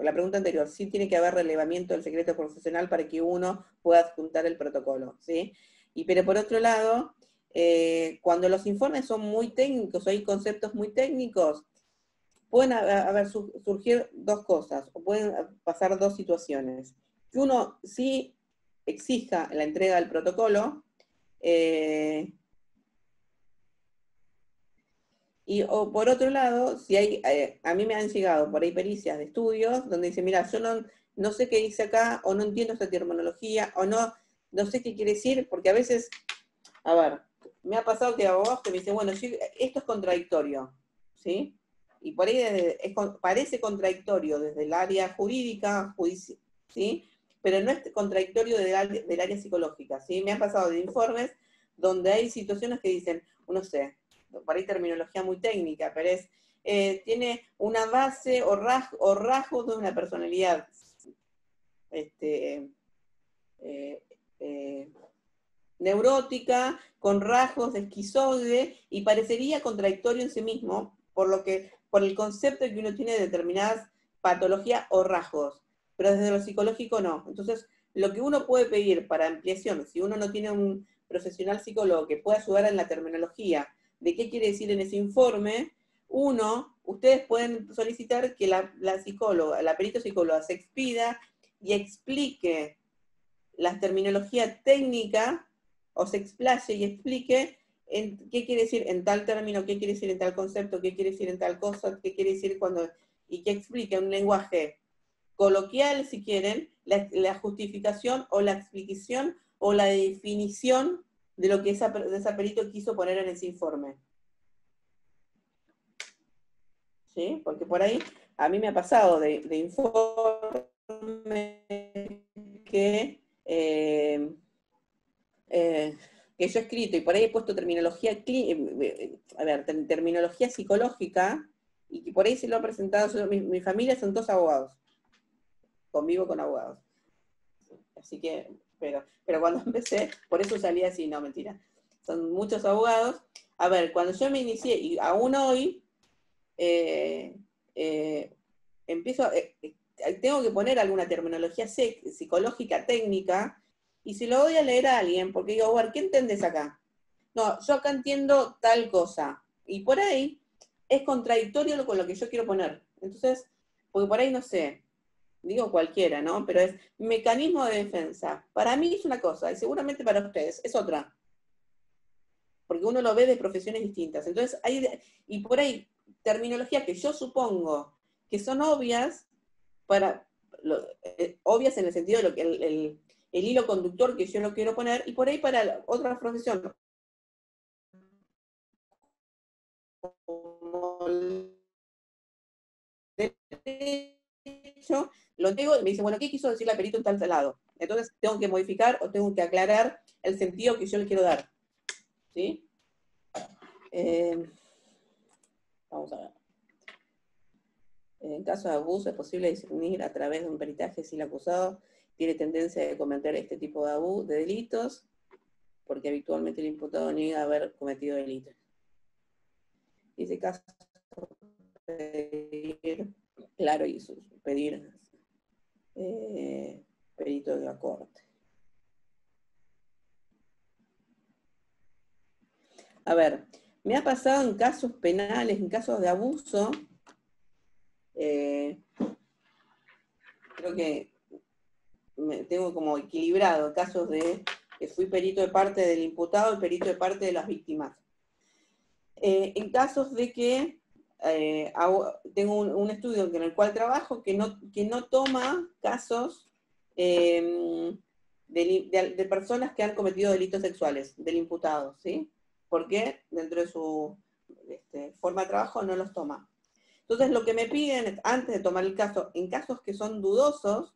la pregunta anterior, sí tiene que haber relevamiento del secreto profesional para que uno pueda adjuntar el protocolo, ¿sí? Pero por otro lado, cuando los informes son muy técnicos, o hay conceptos muy técnicos, pueden surgir dos cosas, o pueden pasar dos situaciones. Que uno sí exija la entrega del protocolo, o por otro lado, si hay, a mí me han llegado por ahí pericias de estudios donde dicen, mira, yo no sé qué dice acá, o no entiendo esta terminología, o no sé qué quiere decir, porque a veces, a ver, me ha pasado que abogados que me dicen, bueno, esto es contradictorio, ¿sí? Y por ahí parece contradictorio desde el área jurídica, ¿sí? Pero no es contradictorio del área psicológica, ¿sí? Me han pasado de informes donde hay situaciones que dicen, no sé, por ahí terminología muy técnica, pero tiene una base o rasgos de una personalidad neurótica, con rasgos de esquizoide, y parecería contradictorio en sí mismo, por el concepto de que uno tiene determinadas patologías o rasgos, pero desde lo psicológico no. Entonces, lo que uno puede pedir para ampliación, si uno no tiene un profesional psicólogo que pueda ayudar en la terminología de qué quiere decir en ese informe, ustedes pueden solicitar que la psicóloga, la perito psicóloga se expida y explique la terminología técnica, o se explaye y explique qué quiere decir en tal término, qué quiere decir en tal concepto, qué quiere decir en tal cosa, qué quiere decir cuando, y que explique un lenguaje coloquial, si quieren, la justificación o la explicación o la definición de lo que esa perito quiso poner en ese informe. ¿Sí? Porque por ahí a mí me ha pasado de informe que que yo he escrito, y por ahí he puesto terminología terminología psicológica, y que por ahí se lo ha presentado, mi familia son todos abogados, convivo con abogados. Así que, pero cuando empecé, por eso salí así, no, mentira. Son muchos abogados. A ver, cuando yo me inicié, y aún hoy, tengo que poner alguna terminología psicológica, técnica, y se lo voy a leer a alguien, porque digo, bueno, ¿qué entendés acá? No, yo acá entiendo tal cosa. Y por ahí es contradictorio con lo que yo quiero poner. Entonces, porque por ahí no sé, digo cualquiera, ¿no? Pero es mecanismo de defensa. Para mí es una cosa, y seguramente para ustedes es otra. Porque uno lo ve de profesiones distintas. Entonces, y por ahí, terminología que yo supongo que son obvias, obvias en el sentido de lo que el hilo conductor que yo lo quiero poner, y por ahí para otra profesión, como el derecho, lo digo y me dicen, bueno, ¿qué quiso decir la perito en tal lado? Entonces tengo que modificar o tengo que aclarar el sentido que yo le quiero dar. ¿Sí? Vamos a ver. En caso de abuso, es posible discernir a través de un peritaje si el acusado tiene tendencia a cometer este tipo de delitos, porque habitualmente el imputado niega haber cometido delitos. En ese caso, pedir, claro, y pedir perito de la corte. A ver, me ha pasado en casos penales, en casos de abuso, creo que tengo como equilibrado casos de que fui perito de parte del imputado y perito de parte de las víctimas. En casos de que tengo un estudio en el cual trabajo que no toma casos de personas que han cometido delitos sexuales, del imputado, ¿sí? Porque dentro de su forma de trabajo no los toma. Entonces lo que me piden es, antes de tomar el caso, en casos que son dudosos,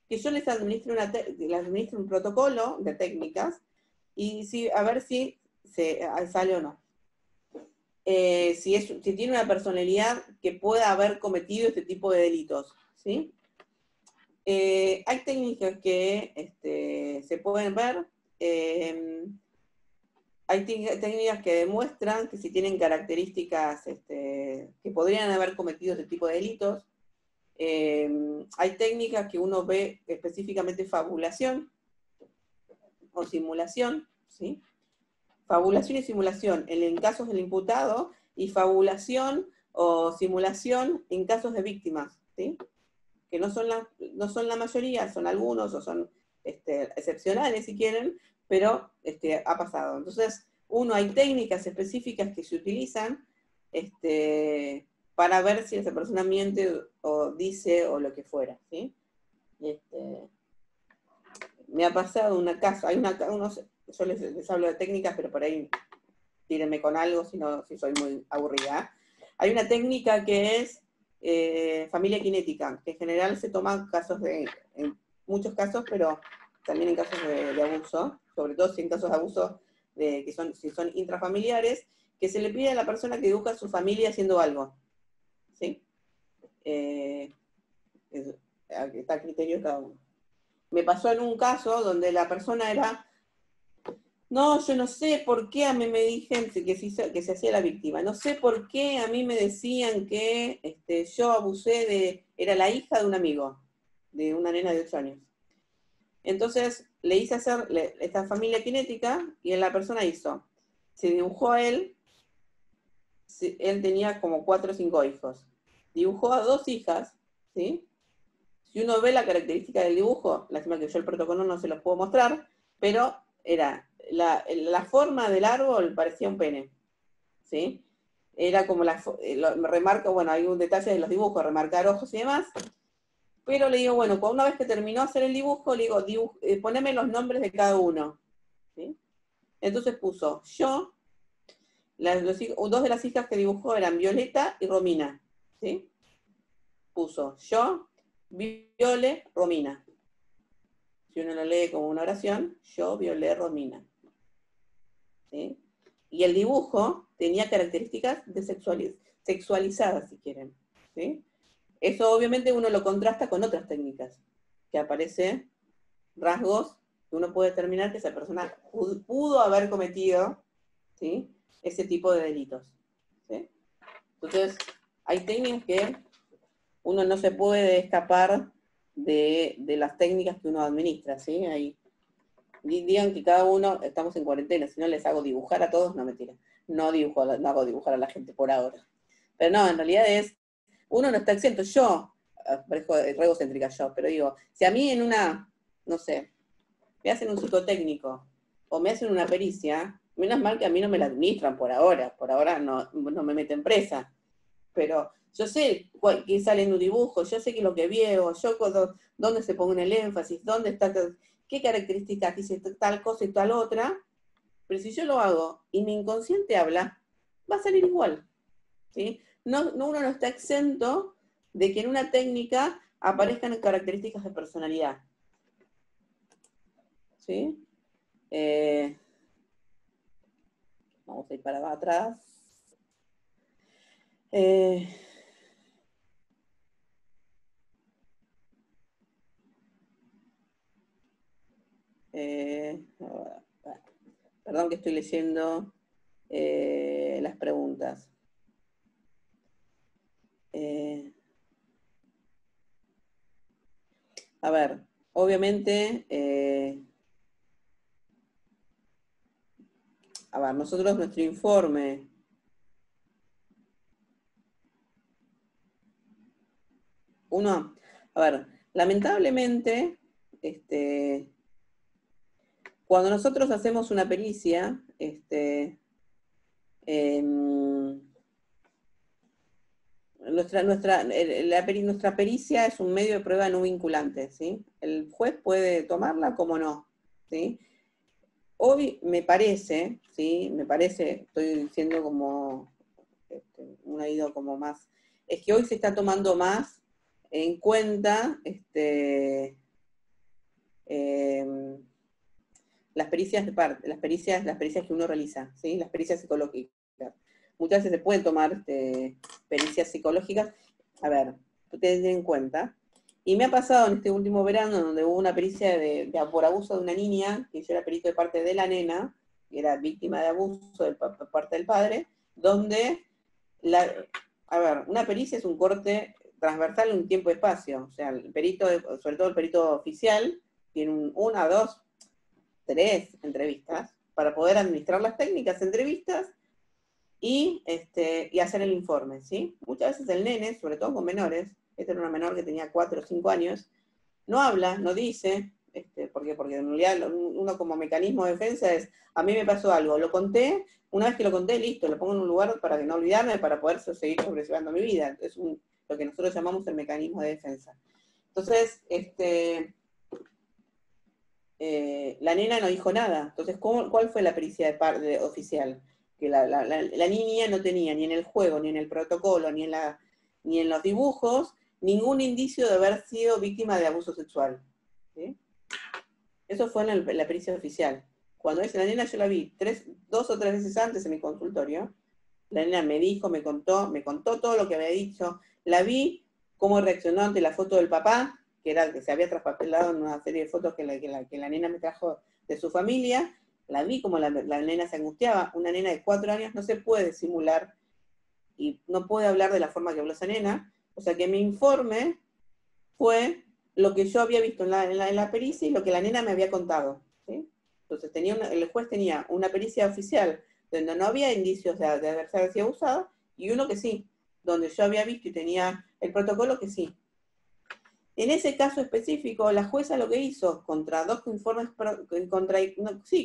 que yo les administre un protocolo de técnicas y a ver si sale o no. Si tiene una personalidad que pueda haber cometido este tipo de delitos, ¿sí? Hay técnicas que se pueden ver, hay técnicas que demuestran que si tienen características que podrían haber cometido este tipo de delitos. Hay técnicas que uno ve específicamente fabulación o simulación, ¿sí? Fabulación y simulación en casos del imputado y fabulación o simulación en casos de víctimas, ¿sí? Que no son la mayoría, son algunos o son excepcionales si quieren, pero ha pasado. Entonces, hay técnicas específicas que se utilizan para ver si esa persona miente o dice o lo que fuera, ¿sí? Me ha pasado una casa, yo les hablo de técnicas, pero por ahí tírenme con algo si soy muy aburrida. Hay una técnica que es familia cinética, que en general se toma en muchos casos, pero también en casos de abuso, sobre todo si en casos de abuso si son intrafamiliares, que se le pide a la persona que dibuja a su familia haciendo algo, ¿sí? Está a criterio de cada uno. Me pasó en un caso donde la persona era, no, yo no sé por qué a mí me dijeron que se hacía la víctima, no sé por qué a mí me decían que yo abusé era la hija de un amigo, de una nena de 8 años. Entonces le hice hacer esta familia cinética y la persona se dibujó a él tenía como 4 o 5 hijos, dibujó a 2 hijas, ¿sí? Si uno ve la característica del dibujo, lástima que yo el protocolo no se los puedo mostrar, pero era la forma del árbol parecía un pene, ¿sí? Era como remarco, bueno, hay un detalle de los dibujos, remarcar ojos y demás, pero le digo, bueno, una vez que terminó de hacer el dibujo, le digo, poneme los nombres de cada uno, ¿sí? Entonces puso, dos de las hijas que dibujó eran Violeta y Romina, ¿sí? Puso yo, Viole, Romina. Si uno lo lee como una oración, yo, Violé, Romina. ¿Sí? Y el dibujo tenía características sexualizadas, si quieren. ¿Sí? Eso obviamente uno lo contrasta con otras técnicas, que aparecen rasgos que uno puede determinar que esa persona pudo haber cometido, ¿sí?, ese tipo de delitos. ¿Sí? Entonces, hay técnicas que uno no se puede escapar de las técnicas que uno administra, ¿sí? Digan que cada uno, estamos en cuarentena, si no les hago dibujar a todos, no, mentira. No hago dibujar a la gente por ahora. Pero no, en realidad uno no está exento. Yo, parezco re egocéntrica yo, pero digo, si a mí no sé, me hacen un psicotécnico, o me hacen una pericia, menos mal que a mí no me la administran por ahora no me meten presa. Pero yo sé qué sale en un dibujo, yo sé qué es lo que veo, dónde se pone el énfasis, dónde está, qué características dice tal cosa y tal otra, pero si yo lo hago y mi inconsciente habla, va a salir igual, ¿sí? Uno no está exento de que en una técnica aparezcan características de personalidad, ¿sí? Vamos a ir para atrás. Perdón que estoy leyendo las preguntas. A ver, obviamente, a ver, nosotros nuestro informe a ver, lamentablemente, cuando nosotros hacemos una pericia, Nuestra pericia es un medio de prueba no vinculante, ¿sí? El juez puede tomarla como no, ¿sí? Hoy me parece, ¿sí? Me parece, estoy diciendo como un oído como más, es que hoy se está tomando más en cuenta las pericias de parte, las pericias que uno realiza, ¿sí? Las pericias psicológicas. Muchas veces se pueden tomar pericias psicológicas. A ver, ustedes den en cuenta. Y me ha pasado en este último verano, donde hubo una pericia por abuso de una niña, que yo era perito de parte de la nena, que era víctima de abuso de parte del padre, donde, una pericia es un corte transversal en un tiempo y espacio. O sea, el perito, sobre todo el perito oficial, tiene una, dos, tres entrevistas para poder administrar las técnicas, entrevistas, y hacer el informe, ¿sí? Muchas veces el nene, sobre todo con menores, esta era una menor que tenía 4 o 5 años, no habla, no dice, porque en realidad uno como mecanismo de defensa es, a mí me pasó algo, lo conté, una vez que lo conté, listo, lo pongo en un lugar para que no olvidarme, para poder seguir sobrellevando mi vida. Es lo que nosotros llamamos el mecanismo de defensa. Entonces, la nena no dijo nada. Entonces, ¿cuál fue la pericia oficial? Que la niña no tenía ni en el juego, ni en el protocolo, ni en los dibujos, ningún indicio de haber sido víctima de abuso sexual. ¿Sí? Eso fue en la pericia oficial. Cuando dice la nena, yo la vi 2 o 3 veces antes en mi consultorio. La nena me dijo, me contó todo lo que había dicho. La vi cómo reaccionó ante la foto del papá, que era el que se había traspapelado en una serie de fotos que la nena me trajo de su familia. La vi como la nena se angustiaba. Una nena de 4 años no se puede simular y no puede hablar de la forma que habló esa nena. O sea que mi informe fue lo que yo había visto en la pericia y lo que la nena me había contado. ¿Sí? Entonces el juez tenía una pericia oficial donde no había indicios de haber sido abusada, y uno que sí, donde yo había visto y tenía el protocolo que sí. En ese caso específico, la jueza lo que hizo, contra 2 informes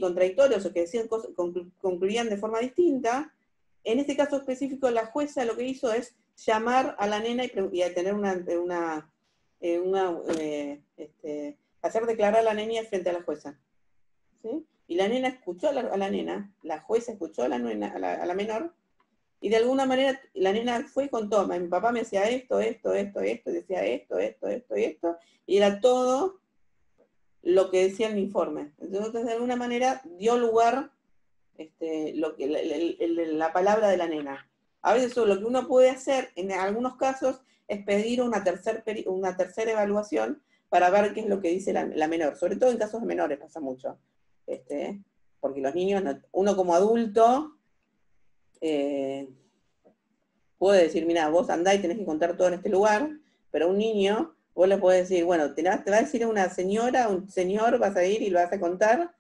contradictorios o que decían concluían de forma distinta, en este caso específico la jueza lo que hizo es llamar a la nena y a tener hacer declarar a la niña frente a la jueza. ¿Sí? Y la nena escuchó a la nena, la jueza escuchó a la menor, y de alguna manera la nena fue y contó, mi papá me hacía esto, y decía esto, y era todo lo que decía el informe. Entonces, de alguna manera, dio lugar la palabra de la nena. A veces lo que uno puede hacer, en algunos casos, es pedir una tercera evaluación para ver qué es lo que dice la menor. Sobre todo en casos de menores pasa mucho. Porque los niños, uno como adulto, puede decir, mira, vos andá y tenés que contar todo en este lugar, pero a un niño, vos le podés decir, bueno, te va a decir una señora, un señor, vas a ir y lo vas a contar,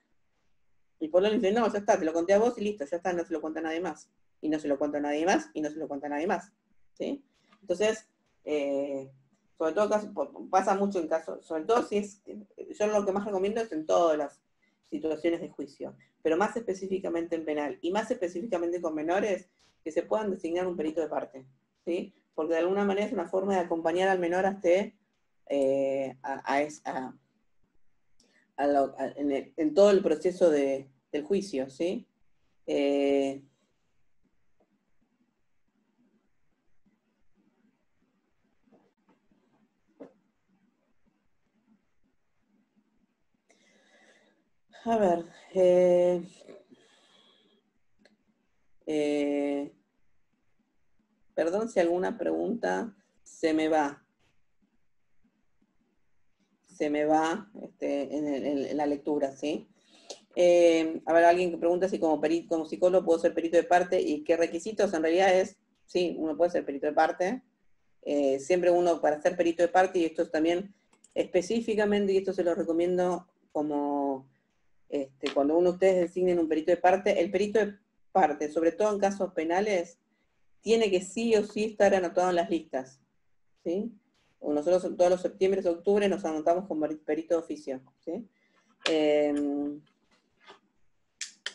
y por lo tanto dice, no, ya está, te lo conté a vos y listo, ya está, no se lo cuenta a nadie más. Y no se lo cuenta a nadie más, y no se lo cuenta a nadie más. ¿Sí? Entonces, sobre todo pasa mucho en casos, sobre todo si es, yo lo que más recomiendo es en todas las situaciones de juicio, pero más específicamente en penal, y más específicamente con menores, que se puedan designar un perito de parte, ¿sí? Porque de alguna manera es una forma de acompañar al menor hasta en todo el proceso del juicio, ¿sí? A ver, perdón si alguna pregunta se me va en la lectura, ¿sí? A ver, alguien que pregunta si como psicólogo puedo ser perito de parte y qué requisitos. En realidad sí, uno puede ser perito de parte. Siempre uno, para ser perito de parte, y esto es también específicamente, y esto se lo recomiendo como cuando ustedes designen un perito de parte, el perito de parte, sobre todo en casos penales, tiene que sí o sí estar anotado en las listas, ¿sí? Nosotros todos los septiembre y octubre nos anotamos como perito de oficio, ¿sí?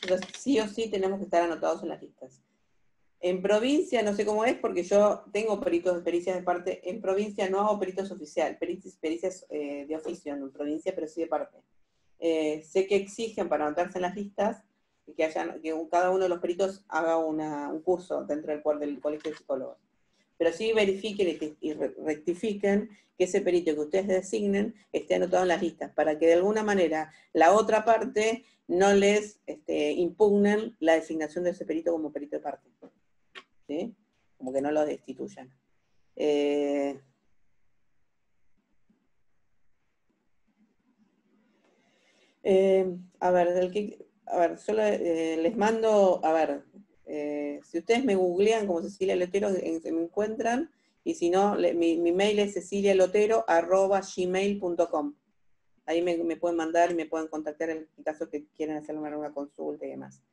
Entonces, sí o sí tenemos que estar anotados en las listas. En provincia no sé cómo es, porque yo tengo pericias de parte. En provincia no hago peritos oficiales, pericias de oficio en provincia, pero sí de parte. Sé que exigen para anotarse en las listas que cada uno de los peritos haga un curso dentro del Colegio de Psicólogos. Pero sí verifiquen y rectifiquen que ese perito que ustedes designen esté anotado en las listas, para que de alguna manera la otra parte no les impugnen la designación de ese perito como perito de parte. ¿Sí? Como que no lo destituyan. A ver, yo les mando, a ver, si ustedes me googlean como Cecilia Lotero, se me encuentran, y si no, mi mail es cecilialotero@gmail.com. Ahí me pueden mandar y me pueden contactar en caso que quieran hacerme alguna consulta y demás.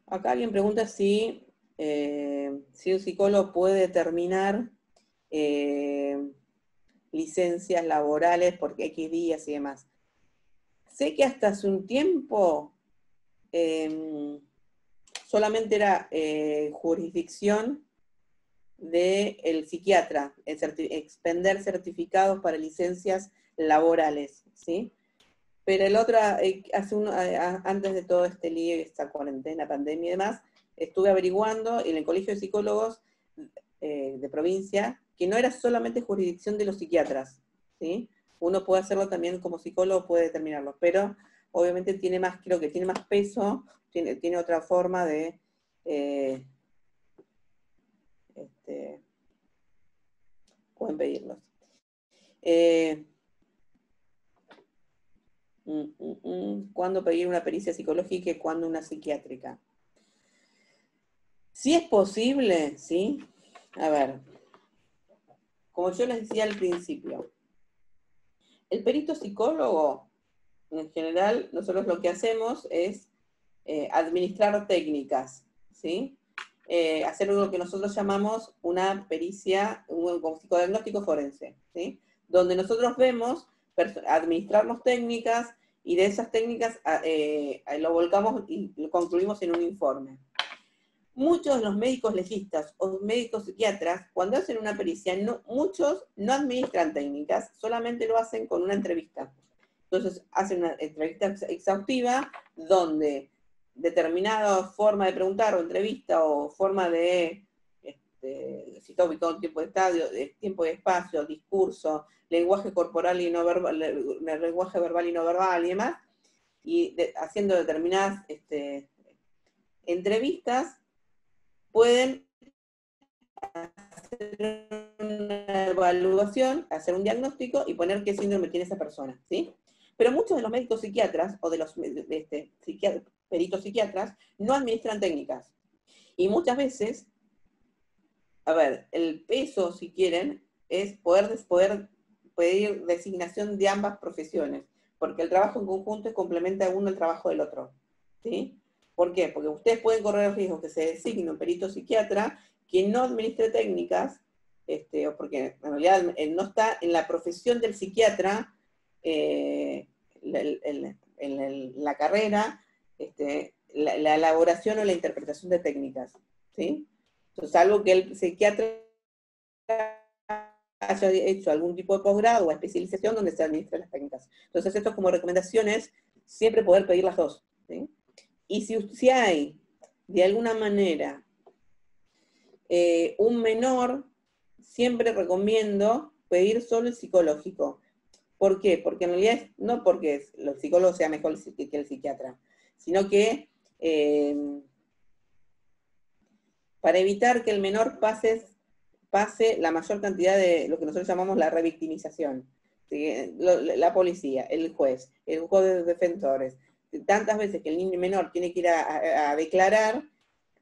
Acá alguien pregunta si un psicólogo puede determinar licencias laborales por X días y demás. Sé que hasta hace un tiempo solamente era jurisdicción del psiquiatra, expender certificados para licencias laborales, ¿sí? Pero el otro, antes de todo este lío, esta cuarentena, pandemia y demás, estuve averiguando en el Colegio de Psicólogos de provincia que no era solamente jurisdicción de los psiquiatras, ¿sí? Uno puede hacerlo también como psicólogo, puede determinarlo, pero obviamente tiene más, creo que tiene más peso, tiene otra forma de pueden pedirlos. ¿Cuándo pedir una pericia psicológica y cuándo una psiquiátrica? Si es posible, ¿sí? A ver, como yo les decía al principio, el perito psicólogo, en general, nosotros lo que hacemos es administrar técnicas, ¿sí? Hacer lo que nosotros llamamos una pericia, un psicodiagnóstico forense, ¿sí? Donde nosotros vemos, administramos técnicas y de esas técnicas lo volcamos y lo concluimos en un informe. Muchos de los médicos legistas o médicos psiquiatras, cuando hacen una pericia, muchos no administran técnicas, solamente lo hacen con una entrevista. Entonces hacen una entrevista exhaustiva donde determinada forma de preguntar o entrevista o forma de si está ubicado en tiempo de estadio, tiempo y espacio, discurso, lenguaje corporal y no verbal, lenguaje verbal y no verbal y demás, y haciendo determinadas entrevistas, pueden hacer una evaluación, hacer un diagnóstico y poner qué síndrome tiene esa persona, ¿sí? Pero muchos de los médicos psiquiatras o de los peritos psiquiatras no administran técnicas. Y muchas veces, a ver, el peso, si quieren, es poder pedir designación de ambas profesiones, porque el trabajo en conjunto complementa uno el trabajo del otro, ¿sí? ¿Por qué? Porque ustedes pueden correr el riesgo que se designe un perito psiquiatra que no administre técnicas, porque en realidad no está en la profesión del psiquiatra, en la carrera, la elaboración o la interpretación de técnicas, ¿sí? Entonces, salvo que el psiquiatra haya hecho algún tipo de posgrado o especialización donde se administran las técnicas. Entonces, esto como recomendaciones, siempre poder pedir las dos, ¿sí? Y si hay, de alguna manera, un menor, siempre recomiendo pedir solo el psicológico. ¿Por qué? Porque en realidad no porque el psicólogo sea mejor que el psiquiatra, sino que para evitar que el menor pase la mayor cantidad de lo que nosotros llamamos la revictimización. ¿Sí? La policía, el juez de defensores, tantas veces que el niño menor tiene que ir a declarar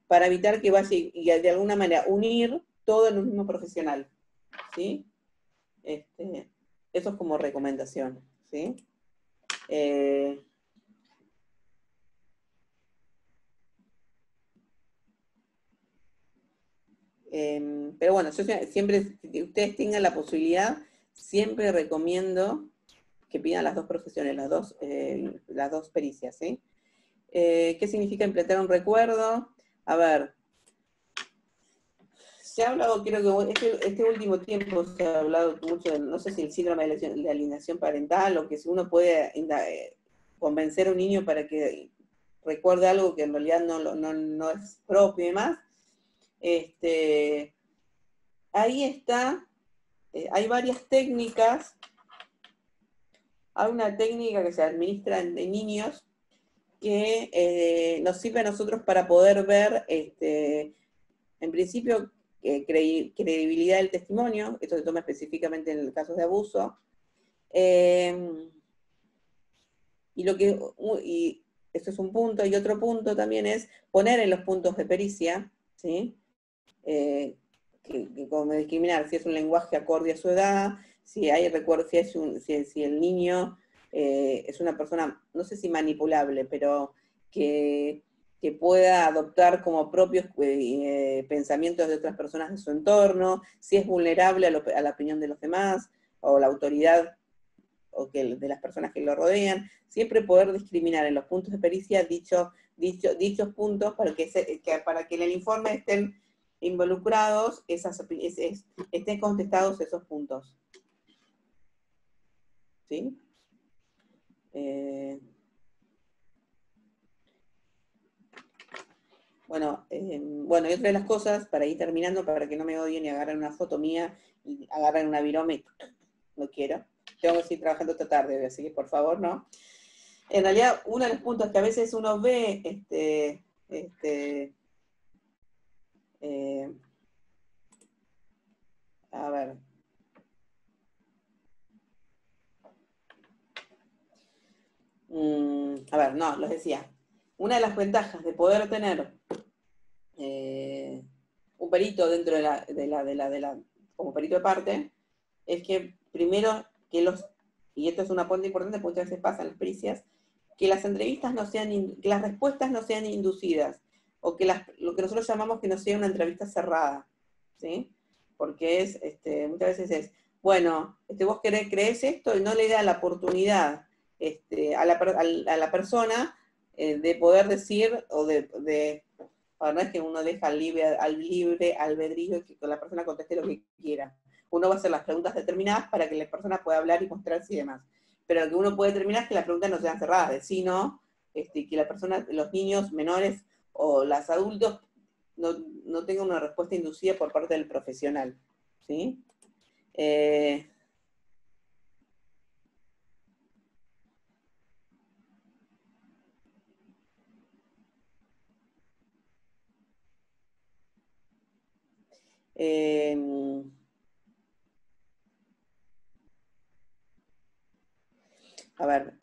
para evitar que vaya y de alguna manera unir todo en un mismo profesional, ¿sí? Eso es como recomendación, ¿sí? Pero bueno, yo siempre, que ustedes tengan la posibilidad siempre recomiendo que pidan las dos profesiones, las dos pericias, ¿sí? ¿Qué significa implantar un recuerdo? A ver, se ha hablado, creo que este último tiempo se ha hablado mucho, no sé si el síndrome de alienación parental, o que si uno puede convencer a un niño para que recuerde algo que en realidad no es propio y demás. Ahí está, hay varias técnicas. Hay una técnica que se administra en niños que nos sirve a nosotros para poder ver, en principio, credibilidad del testimonio. Esto se toma específicamente en casos de abuso. Y esto es un punto, y otro punto también es poner en los puntos de pericia, ¿sí? Como discriminar si es un lenguaje acorde a su edad, si hay recuerdo, si el niño es una persona, no sé si manipulable, pero que pueda adoptar como propios pensamientos de otras personas de su entorno, si es vulnerable a la opinión de los demás, o la autoridad de las personas que lo rodean. Siempre poder discriminar en los puntos de pericia dichos puntos para que en el informe estén involucrados, estén contestados esos puntos. ¿Sí? Bueno, y otra de las cosas, para ir terminando, para que no me odien y agarren una foto mía y agarren una virome, no quiero. Tengo que seguir trabajando esta tarde, así que por favor, ¿no? En realidad, uno de los puntos que a veces uno ve, a ver. A ver, no, les decía. Una de las ventajas de poder tener un perito dentro como perito de parte, es que primero y esto es una punta importante porque muchas veces pasa en las pericias, que las entrevistas que las respuestas no sean inducidas, o que lo que nosotros llamamos que no sea una entrevista cerrada, ¿sí? Porque muchas veces es, bueno, vos crees esto, y no le da la oportunidad a la persona de poder decir, o no es que uno deja al libre albedrío y que la persona conteste lo que quiera. Uno va a hacer las preguntas determinadas para que la persona pueda hablar y mostrarse y demás. Pero lo que uno puede determinar es que las preguntas no sean cerradas, de sí, no, que la persona, los niños menores o los adultos no tengan una respuesta inducida por parte del profesional. ¿Sí? A ver,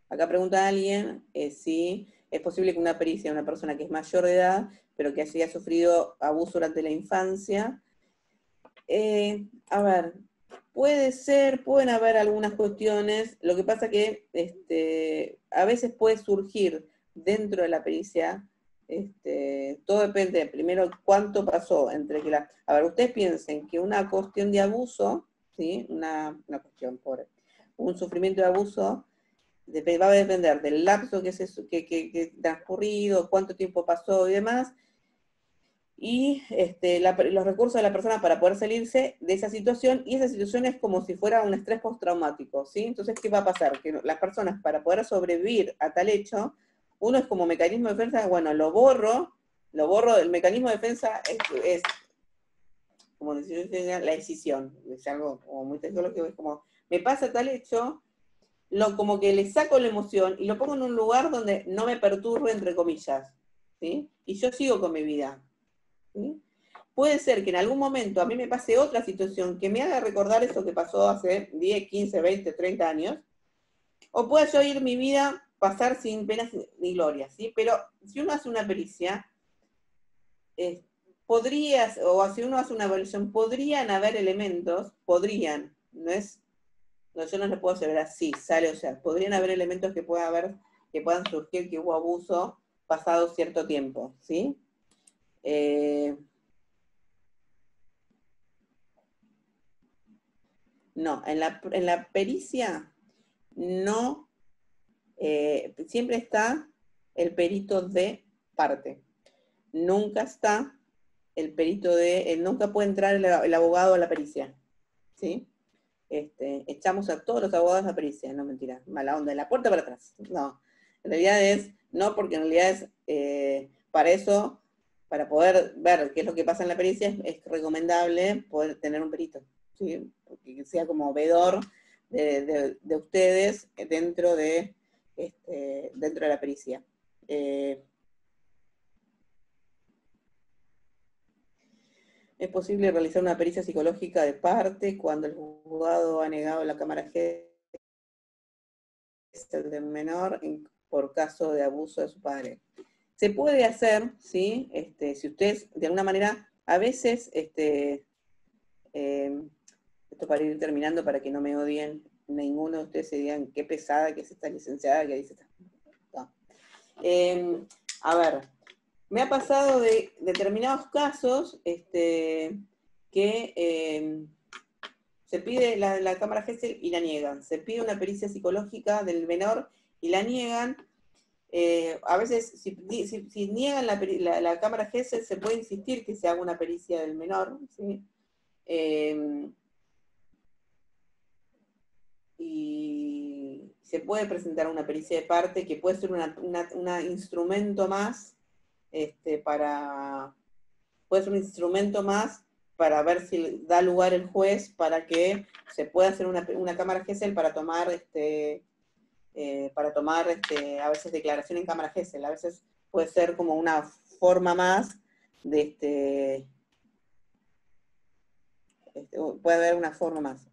acá pregunta alguien si es posible que una pericia, una persona que es mayor de edad, pero que haya sufrido abuso durante la infancia. A ver, puede ser, pueden haber algunas cuestiones, lo que pasa que a veces puede surgir dentro de la pericia, todo depende, primero, cuánto pasó entre que a ver, ustedes piensen que una cuestión de abuso, ¿sí? Una cuestión por un sufrimiento de abuso, va a depender del lapso que transcurrido, cuánto tiempo pasó y demás, y los recursos de la persona para poder salirse de esa situación, y esa situación es como si fuera un estrés postraumático, ¿sí? Entonces, ¿qué va a pasar? Que las personas, para poder sobrevivir a tal hecho, uno es como mecanismo de defensa, bueno, lo borro, el mecanismo de defensa es como decir, la decisión, es algo como muy tecnológico, es como, me pasa tal hecho, como que le saco la emoción y lo pongo en un lugar donde no me perturbe, entre comillas, ¿sí? Y yo sigo con mi vida. ¿Sí? Puede ser que en algún momento a mí me pase otra situación que me haga recordar eso que pasó hace 10, 15, 20, 30 años, o pueda yo ir mi vida, pasar sin penas ni glorias, ¿sí? Pero si uno hace una pericia, o si uno hace una evaluación, podrían haber elementos, yo no le puedo asegurar si sale o sea, podrían haber elementos que puedan surgir que hubo abuso pasado cierto tiempo, ¿sí? No, en la pericia no, siempre está el perito de parte. Nunca está el perito nunca puede entrar el abogado a la pericia, ¿sí? Echamos a todos los abogados a la pericia, no mentira, mala onda, de la puerta para atrás. No, en realidad no, porque en realidad para eso, para poder ver qué es lo que pasa en la pericia, es recomendable poder tener un perito, ¿sí? Porque sea como veedor de ustedes dentro de la pericia. Es posible realizar una pericia psicológica de parte cuando el juzgado ha negado la cámara gesell del menor por caso de abuso de su padre. Se puede hacer, ¿sí? Si ustedes, de alguna manera, a veces, esto para ir terminando, para que no me odien ninguno de ustedes se digan qué pesada que es esta licenciada que dice no. A ver, me ha pasado de determinados casos que se pide la cámara gesell y la niegan. Se pide una pericia psicológica del menor y la niegan. A veces, si niegan la cámara gesell, se puede insistir que se haga una pericia del menor, ¿sí? Y se puede presentar una pericia de parte que puede ser un instrumento más puede ser un instrumento más para ver si da lugar el juez para que se pueda hacer una cámara gesell para tomar a veces declaración en cámara gesell. A veces puede ser como una forma más de puede haber una forma más.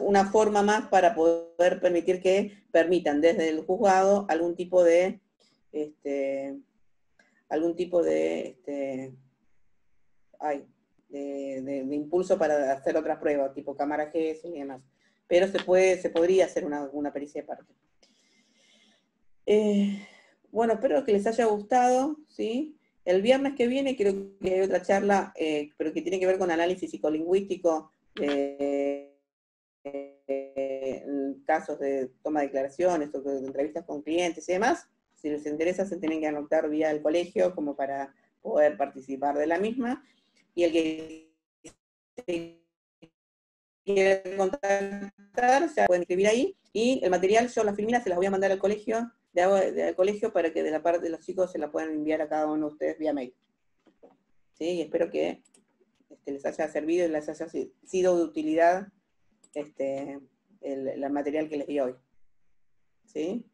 Una forma más para poder permitir que permitan desde el juzgado algún tipo de impulso para hacer otras pruebas, tipo cámara gesell y demás. Pero se podría hacer una pericia de parte. Bueno, espero que les haya gustado, ¿sí? El viernes que viene creo que hay otra charla, pero que tiene que ver con análisis psicolingüístico, casos de toma de declaraciones o de entrevistas con clientes y demás. Si les interesa, se tienen que anotar vía el colegio como para poder participar de la misma. Y el que quiera contactar, se pueden escribir ahí. Y el material, yo las filminas se las voy a mandar al colegio, del colegio, para que de la parte de los chicos se la puedan enviar a cada uno de ustedes vía mail. ¿Sí? Y espero que les haya servido y les haya sido de utilidad el material que les di hoy. ¿Sí?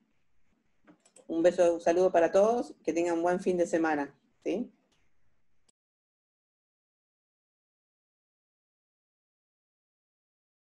Un beso, un saludo para todos, que tengan un buen fin de semana. ¿Sí?